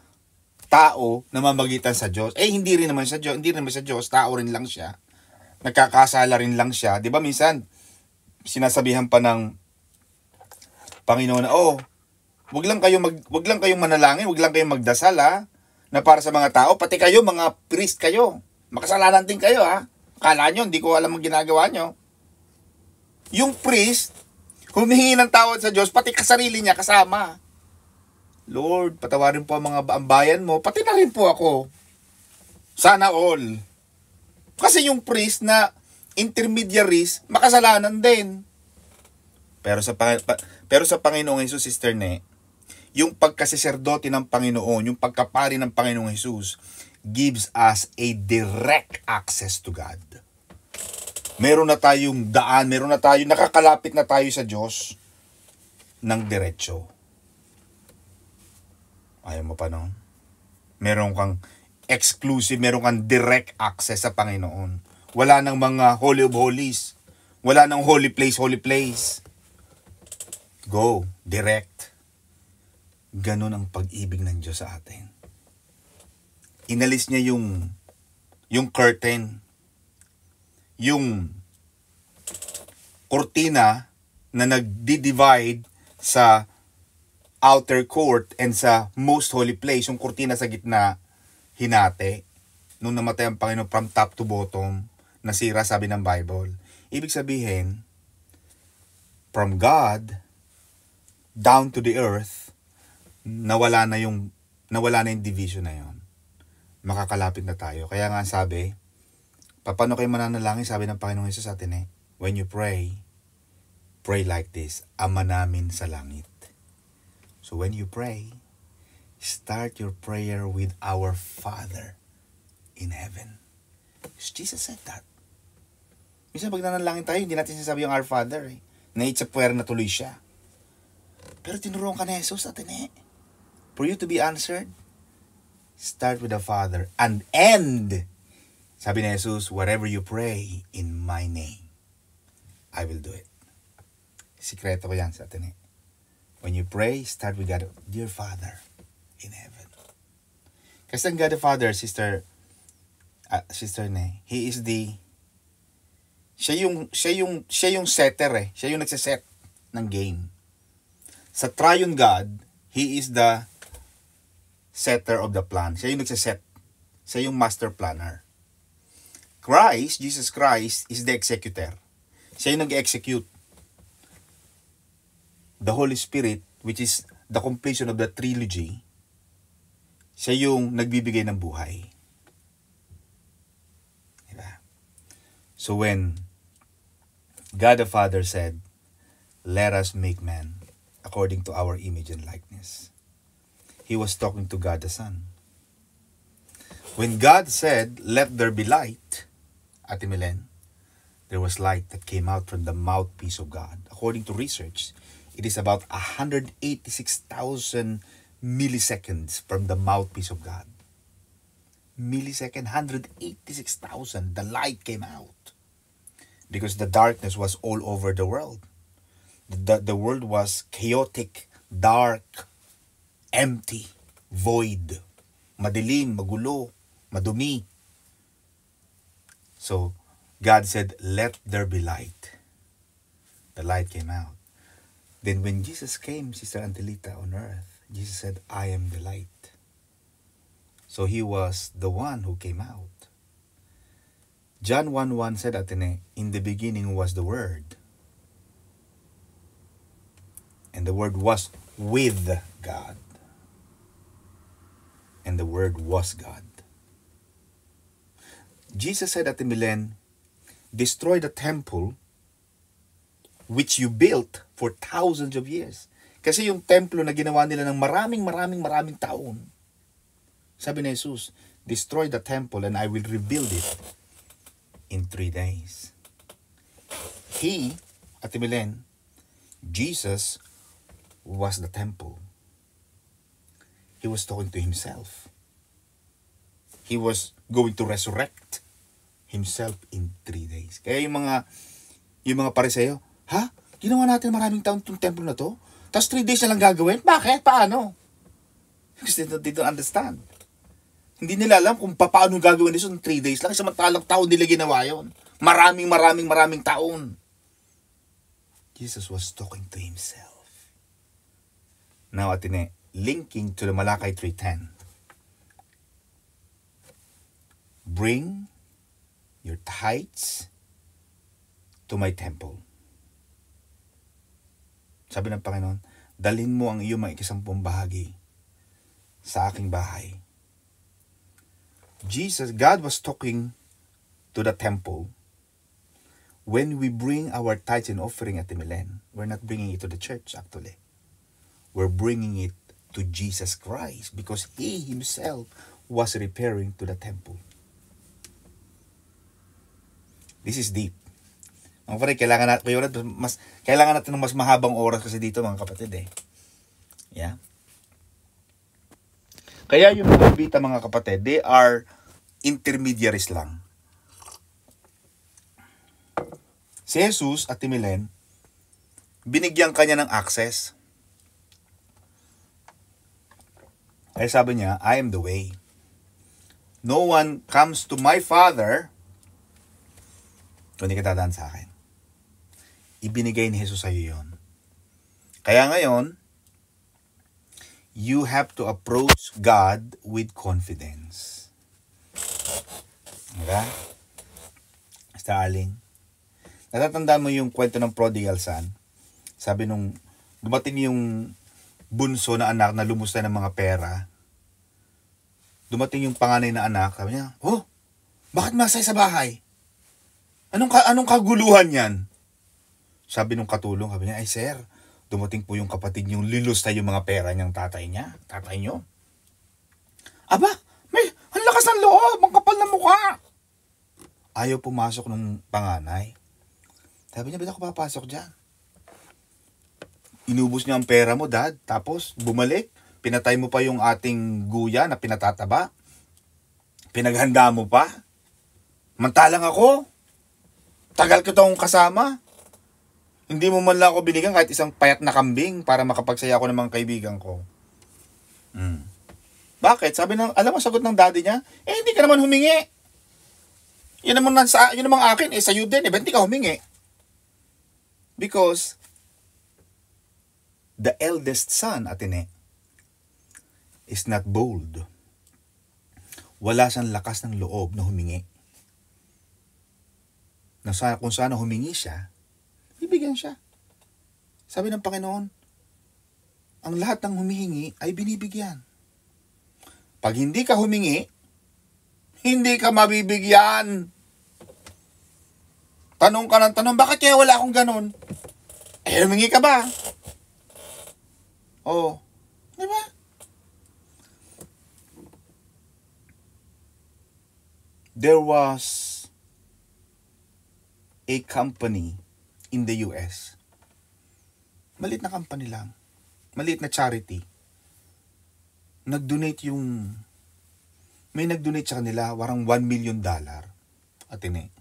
tao, namamagitan sa Diyos. Hindi rin naman sa Diyos, tao rin lang siya. Nagkakasala rin lang siya. 'Di ba minsan sinasabihan pa ng Panginoon na, wag lang kayong manalangin, wag lang kayong magdasal na para sa mga tao, pati kayo mga priest kayo. Makasalanan din kayo Akala nyo, hindi ko alam ang ginagawa nyo. Yung priest, humihingi ng tawad sa Diyos, pati kasarili niya kasama. Lord, patawarin po ang bayan mo, pati na rin po ako. Sana all. Kasi yung priest na intermediaries, makasalanan din. Pero sa Panginoong Hesus, Sister Ne, yung pagkasiserdote ng Panginoon, yung pagkapari ng Panginoong Hesus, gives us a direct access to God. Meron na tayong daan, nakakalapit na tayo sa Diyos ng diretso. Ayaw mo pa noon? Meron kang exclusive, meron kang direct access sa Panginoon. Wala nang mga Holy of Holies. Wala nang holy place. Go, direct. Ganun ang pag-ibig ng Diyos sa atin. Inalis niya yung curtain, yung kurtina na nagdi-divide sa outer court and sa most holy place, yung kurtina sa gitna, hinati. Nung namatay ang Panginoon from top to bottom, nasira, sabi ng Bible. Ibig sabihin, from God down to the earth, nawala na yung division na yon. Makakalapit na tayo. Kaya nga sabi, paano kayo mananalangin, sabi ng Panginoong Hesus sa atin when you pray like this, Ama namin sa langit. So when you pray, start your prayer with our Father in heaven. Jesus said that. Minsan pag nanalangin tayo, hindi natin sinasabi yung Our Father. Naitsapwera na tuloy siya. Pero tinuruan ka ni Jesus atin for you to be answered, start with the Father and end. Sabi ni Jesus, whatever you pray in my name, I will do it. Sikreto ko yan sa atin When you pray, start with God, dear Father in heaven. Kasi ang God the Father, Sister Ne, He is siya yung setter Siya yung nagsiset ng game. Sa triune God, He is the setter of the plan. Siya yung nagsiset. Siya yung master planner. Christ, Jesus Christ, is the executor. Siya yung nag-execute. The Holy Spirit, which is the completion of the trilogy, siya yung nagbibigay ng buhay. Diba? So when God the Father said, "Let us make man according to our image and likeness," He was talking to God the Son. When God said, "Let there be light," Ate Milen, there was light that came out from the mouthpiece of God. According to research, it is about 186,000 milliseconds from the mouthpiece of God. Millisecond, 186,000. The light came out. Because the darkness was all over the world. The world was chaotic, dark, empty, void, madilim, magulo, madumi. So, God said, "Let there be light." The light came out. Then when Jesus came, Sister Angelita, on earth, Jesus said, "I am the light." So He was the one who came out. John 1:1 said, Atene, "In the beginning was the Word. And the Word was with God. And the Word was God." Jesus said, Ate Milen, "Destroy the temple which you built for thousands of years." Kasi yung templo na ginawa nila ng maraming taon. Sabi ni Jesus, "Destroy the temple and I will rebuild it in 3 days." He, Ate Milen, Jesus was the temple. He was talking to Himself. He was going to resurrect Himself in 3 days. Kaya yung mga Pariseo, "Ha? Ginawa natin maraming taon itong templo na to? Tapos 3 days na lang gagawin? Bakit? Paano?" Because they don't understand. Hindi nila alam kung paano gagawin nito ng 3 days lang. Samantalang taon nila ginawa yun. Maraming taon. Jesus was talking to Himself. Now, Atine, linking to the Malakay 3:10. "Bring your tithes to my temple." Sabi ng Panginoon, "Dalhin mo ang iyong mga 10 bahagi sa aking bahay." God was talking to the temple. When we bring our tithes and offering at the Milen, we're not bringing it to the church actually. We're bringing it to Jesus Christ because He Himself was repairing to the temple. This is deep. Ang pare, kailangan natin ng mas mahabang oras kasi dito mga kapatid eh. Yeah. Kaya yung mga bita mga kapatid, they are intermediaries lang. Si Jesus at Milen, binigyan kanya ng access. Kaya sabi niya, "I am the way. No one comes to my Father kung hindi ka dadaan sa akin." Ibinigay ni Jesus sa iyo yun. Kaya ngayon, you have to approach God with confidence. Diba? Darling, natatandaan mo yung kwento ng prodigal son? Sabi nung dumating yung bunso na anak na lumusta ng mga pera, dumating yung panganay na anak, sabi niya, "Oh, bakit masay sa bahay? Anong kaguluhan yan?" Sabi nung katulong, sabi niya, "Ay sir, dumating po yung kapatid niyong lilusta yung mga pera niyang tatay niyo." "Aba, ang lakas ng loob, ang kapal ng mukha." Ayaw pumasok nung panganay. Sabi niya, "Ba't ako papasok dyan? Inubos niya ang pera mo, dad. Tapos bumalik, pinatay mo pa yung ating guya na pinatataba. Pinaghanda mo pa. Mantalang ako, tagal ko itong kasama. Hindi mo man lang ako binigyan kahit isang payat na kambing para makapagsaya ako ng mga kaibigan ko." Bakit? Sabi alam mo sagot ng daddy niya, "Hindi ka naman humingi. Yun namang akin, sa'yo din, ba't hindi ka humingi?" Because the eldest son, Atene, is not bold. Wala siyang lakas ng loob na humingi. Kung sana humingi siya, bibigyan siya. Sabi ng Panginoon, ang lahat ng humihingi ay binibigyan. Pag hindi ka humingi, hindi ka mabibigyan. Tanong ka ng tanong, bakit kaya wala akong ganun? Humingi ka ba? Oo. Di ba? There was a company in the US. Maliit na company lang. Maliit na charity. May nag-donate sa kanila, warang $1 million. Atine.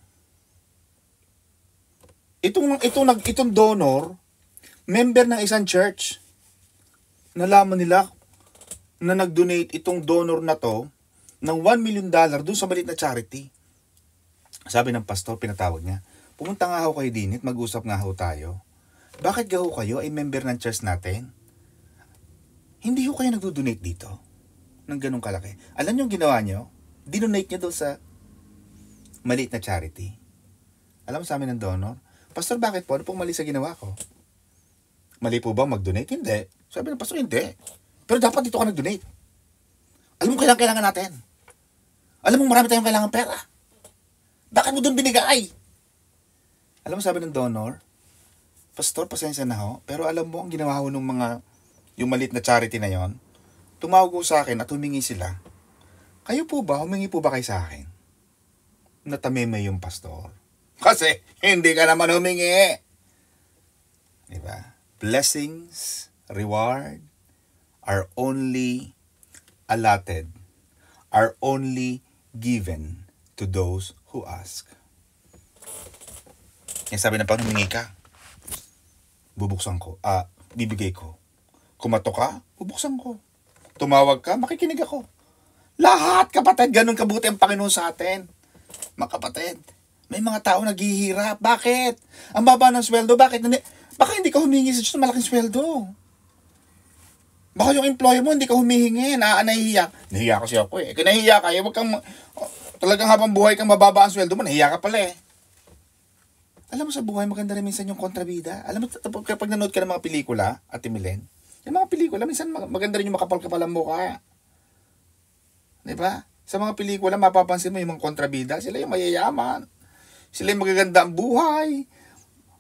Itong donor, member ng isang church. Nalaman nila na nag-donate itong donor na to ng $1 million doon sa maliit na charity. Sabi ng pastor, pinatawag niya, pumunta nga ho kayo din at mag-usap nga ho tayo. Bakit ga ho kayo ay member ng church natin? Hindi ho kayo nag-donate dito ng ganong kalaki. Alam niyo yung ginawa niyo? Dinonate niyo doon sa maliit na charity. Alam mo sa amin ng donor? Pastor, bakit po? Ano pong mali sa ginawa ko? Mali po ba mag-donate? Hindi. Sabi ng pastor, hindi. Pero dapat dito ka nag-donate. Alam mo kailangan natin. Alam mo marami tayong kailangan pera. Bakit mo doon binigay? Alam mo sabi ng donor, Pastor, pasensya na ho, pero alam mo ang ginawa ho ng yung maliit na charity na yon, tumawag ko sa akin at humingi sila. Kayo po ba, humingi po ba kayo sa akin? Natameme yung pastor. Kasi, hindi ka naman humingi. Diba? Blessings, reward, are only allotted, are only given to those who ask. Yung sabi ng Panginoon, humingi ka, bubuksan ko, bibigay ko. Kumato ka, bubuksan ko. Tumawag ka, makikinig ako. Lahat, kapatid, ganun kabuti ang Panginoon sa atin. Mga kapatid, may mga tao naghihirap. Bakit? Ang baba ng sweldo, bakit? Baka hindi ka humingi sa Diyos ng malaking sweldo. Baka yung employer mo, hindi ka humihingi, nahihiya. Nahihiya kasi ako eh. Kung nahihiya ka, wag kang, talagang habang buhay kang mababa ang sweldo mo, nahihiya ka pala eh. Alam mo sa buhay, maganda rin minsan yung kontrabida. Alam mo, kapag nanood ka ng mga pelikula, Ate Milen, yung mga pelikula, minsan maganda rin yung makapal-kapal ang mukha. Diba? Sa mga pelikula, mapapansin mo yung mga kontrabida, sila yung mayayaman. Sila yung magaganda ang buhay.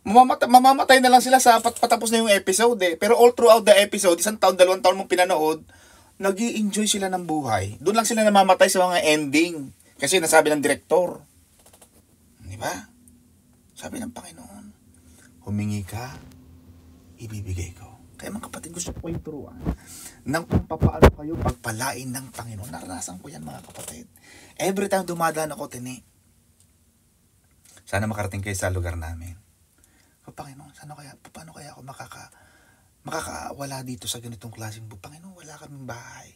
Mamamatay na lang sila sa patapos na yung episode eh. Pero all throughout the episode, 1 taon, 2 taon mong pinanood, nag-i-enjoy sila ng buhay. Doon lang sila namamatay sa mga ending. Kasi nasabi ng direktor. Diba? Sabi ng Panginoon, humingi ka, ibibigay ko. Kaya mga kapatid, gusto ko yung turuan ng kung paano kayo pagpalain ng Panginoon. Naranasan ko yan mga kapatid. Every time dumadaan ako, sana makarating kayo sa lugar namin. Panginoon, paano kaya ako makakawala dito sa ganitong klaseng buhay? Panginoon, wala kaming bahay.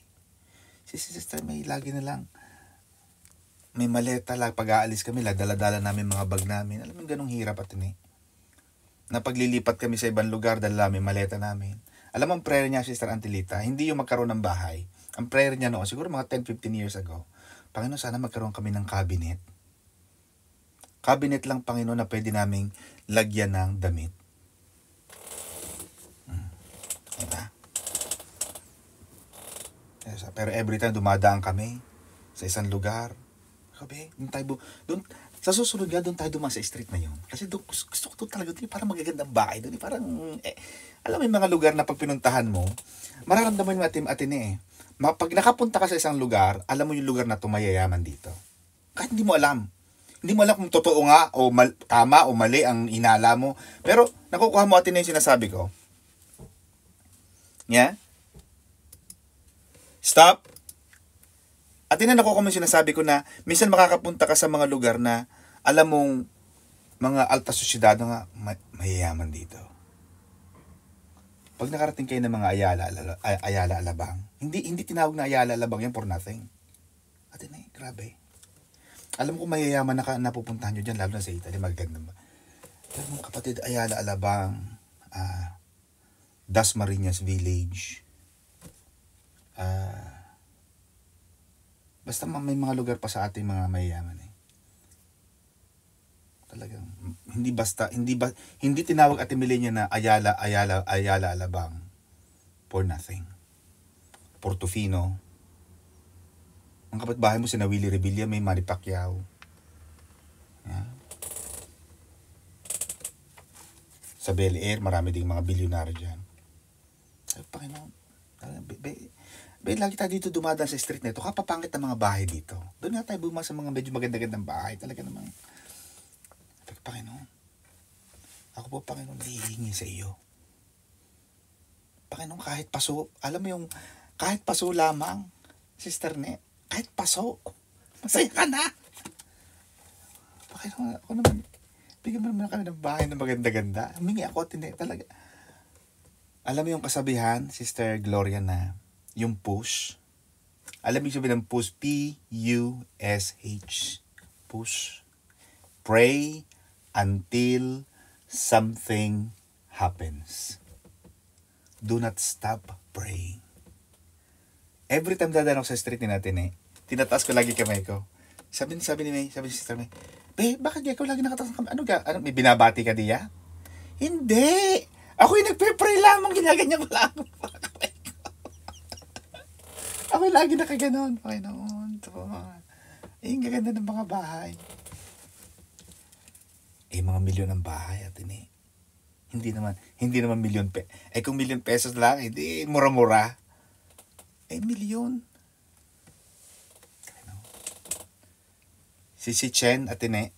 Si sister may lagi na lang, may maleta lang, pag-aalis kami, dala-dala namin mga bag namin. Alam mo, ganong hirap at na paglilipat kami sa ibang lugar, dala namin maleta namin. Alam mo, ang prayer niya, Sister Antilita, hindi yung magkaroon ng bahay. Ang prayer niya noon, siguro mga 10-15 years ago, Panginoon, sana magkaroon kami ng cabinet. Cabinet lang, Panginoon, na pwede naming lagyan ng damit. Diba? Pero every time dumadaan kami sa isang lugar, sabi, sa susunod nga, doon tayo dumaan sa street na yun. Kasi gusto ko talaga doon, parang magagandang bahay doon. Parang, alam mo yung mga lugar na pag pinuntahan mo, mararamdaman mo atin eh. Pag nakapunta ka sa isang lugar, alam mo yung lugar na tumayayaman dito. Kahit hindi mo alam. Hindi mo alam kung totoo nga, o tama o mali ang inala mo. Pero, nakukuha mo atin na yung sinasabi ko. Yeah? Stop. At nakukuha mo yung sinasabi ko na minsan makakapunta ka sa mga lugar na alam mong mga alta sosyedad nga mayayaman dito. Pag nakarating kayo ng mga Ayala Alabang, hindi tinawag na Ayala Alabang yan for nothing. At grabe. Alam ko mayayaman na napupuntahan nyo dyan, lalo na sa Italy, magaganda ba? Pero mga kapatid, Ayala Alabang, Dasmariñas Village, Basta may mga lugar pa sa ating mga mayayaman eh. Talagang hindi tinawag Ate Milenia na Ayala Alabang for nothing. Portofino. Ang kapitbahay mo si Willie Revilla, may Manny Pacquiao. Yeah. Sa Bel Air, marami ding mga bilyonaryo dyan. Ay, Panginoon. Lagi tayo dito dumadaan sa street na ito. Kapapangit ang mga bahay dito. Doon nga tayo bumang sa mga medyo maganda-gandang bahay. Talaga namang, Panginoon, ako po, Panginoon, hihingi sa iyo. Panginoon, kahit paso, alam mo yung, kahit paso lamang, Sister Ne, kahit paso, masaya ka na. Panginoon, ako naman, bigyan mo naman kami ng bahay na maganda-ganda. Humingi ako, talaga. Alam mo yung kasabihan, Sister Gloria, na yung push. Alam mo yung sabihin ng push, P-U-S-H. Push. Pray until something happens. Do not stop praying. Every time dadaan ako sa street ni natin tinataas ko lagi kamay ko. Sabi ni Sister May, bakit ikaw lagi nakataas ng kamay? Ano, may binabati ka diya? Hindi! Ako yung nagpe-pray lamang, ginaganyan ko lang. Ako yung lagi nakaganon, Panginoon. Ang gaganda ng mga bahay. Mga milyon ng bahay, Atene. Hindi naman milyon kung milyon pesos lang, hindi mura-mura. Milyon. Si Chen, Atene,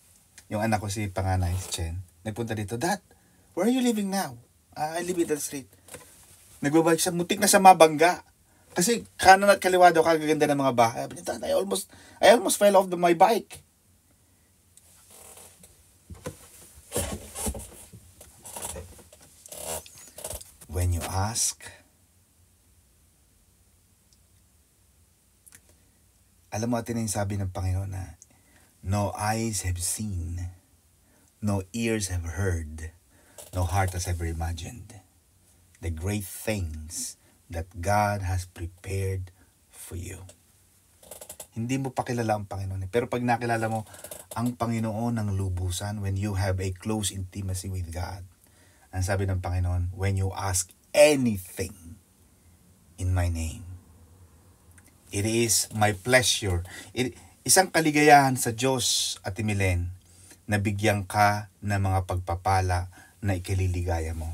yung anak ko si panganay, si Chen, nagpunta dito, Dad, where are you living now? I live in the street. Nagbabike siya, mutik na sa mabangga. Kasi kanan at kaliwa daw kagaganda ng mga bahay. I almost fell off my bike. When you ask, alam mo natin yung sabi ng Panginoon na, no eyes have seen, no ears have heard, no heart has ever imagined the great things that God has prepared for you. Hindi mo pa kilala ang Panginoon. Pero pag nakilala mo ang Panginoon ng lubusan, when you have a close intimacy with God, ang sabi ng Panginoon, when you ask anything in my name, it is my pleasure. Isang kaligayahan sa Diyos, Ate Milen, na bigyan ka ng mga pagpapala na ikaliligaya mo.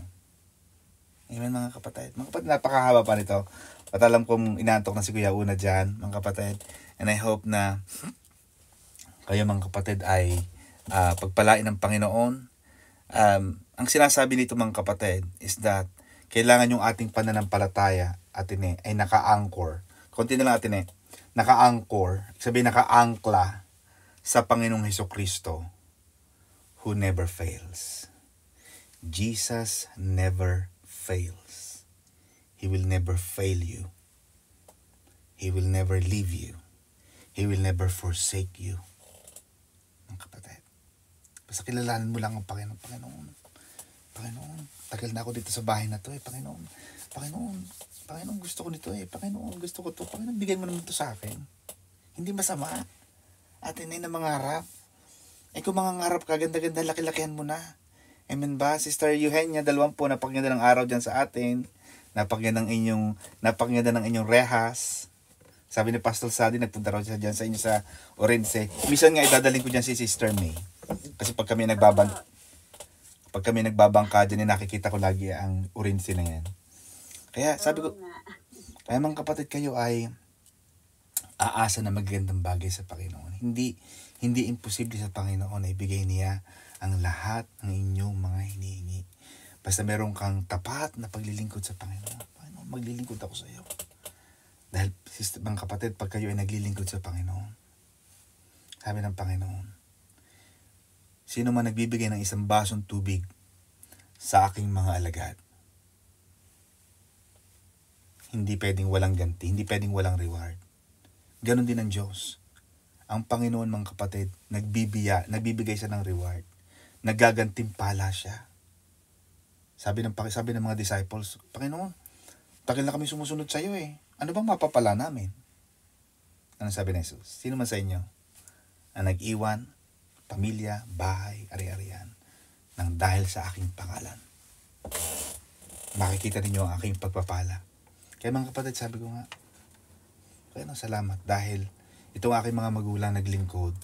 Amen, mga kapatid. Mga kapatid, napakahaba pa nito. At alam kong inaantok na si Kuya Una dyan, mga kapatid. And I hope na kayo, mga kapatid, ay pagpalain ng Panginoon. Ang sinasabi nito, mga kapatid, is that kailangan yung ating pananampalataya, Atene, ay naka-anchor. Konti na lang, Atene. Naka-anchor. Sabihin, naka-angkla sa Panginoong Hesukristo who never fails. Jesus never fails. He will never fail you. He will never leave you. He will never forsake you. Mga kapatid, basta kilalanin mo lang ang Panginoon. Panginoon, tagal na ako dito sa bahay na to Panginoon, gusto ko nito Panginoon, gusto ko to. Panginoon, bigay mo naman to sa akin. Hindi masama. Atin na mangarap. Kung mangangarap ka, ganda-ganda, laki-lakihan mo na. Amen ba? Sister Eugenia, 20 napakaganda ng araw dyan sa atin. Napakaganda ng inyong rehas. Sabi ni Pastor Sadi, nagpunta raw siya dyan sa inyo sa Orense. Minsan nga idadaling ko dyan si Sister May. Kasi pag kami nagbabangka dyan, nakikita ko lagi ang Orense na yan. Kaya sabi ko, kaya mga kapatid, kayo ay aasa na magandang bagay sa Panginoon. Hindi imposible sa Panginoon na ibigay niya ang lahat ng inyong mga hinihingi. Basta meron kang tapat na paglilingkod sa Panginoon. Panginoon, maglilingkod ako sa iyo. Dahil, mga kapatid, pag kayo ay naglilingkod sa Panginoon, sabi ng Panginoon, sino man nagbibigay ng isang basong tubig sa aking mga alagad, hindi pwedeng walang ganti, hindi pwedeng walang reward. Ganon din ang Diyos. Ang Panginoon, mga kapatid, nagbibigay siya ng reward. Nagagantimpala siya. Sabi ng mga disciples, Panginoon, tagal na kami sumusunod sa iyo Ano bang mapapala namin? Ano sabi ni Jesus? Sino man sa inyo ang nag-iwan, pamilya, bahay, ari-arian, nang dahil sa aking pangalan, makikita ninyo ang aking pagpapala. Kaya mga kapatid, sabi ko nga, kaya salamat dahil itong aking mga magulang naglingkod,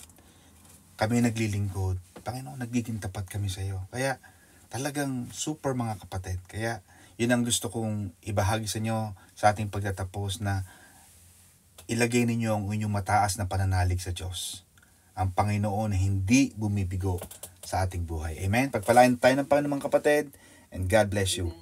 kami naglilingkod, Panginoon, nagiging tapat kami sa iyo. Kaya talagang super mga kapatid. Kaya yun ang gusto kong ibahagi sa inyo sa ating pagtatapos, na ilagay ninyo ang inyong mataas na pananalig sa Diyos. Ang Panginoon na hindi bumibigo sa ating buhay. Amen? Pagpalain tayo ng Panginoon mga kapatid, and God bless you.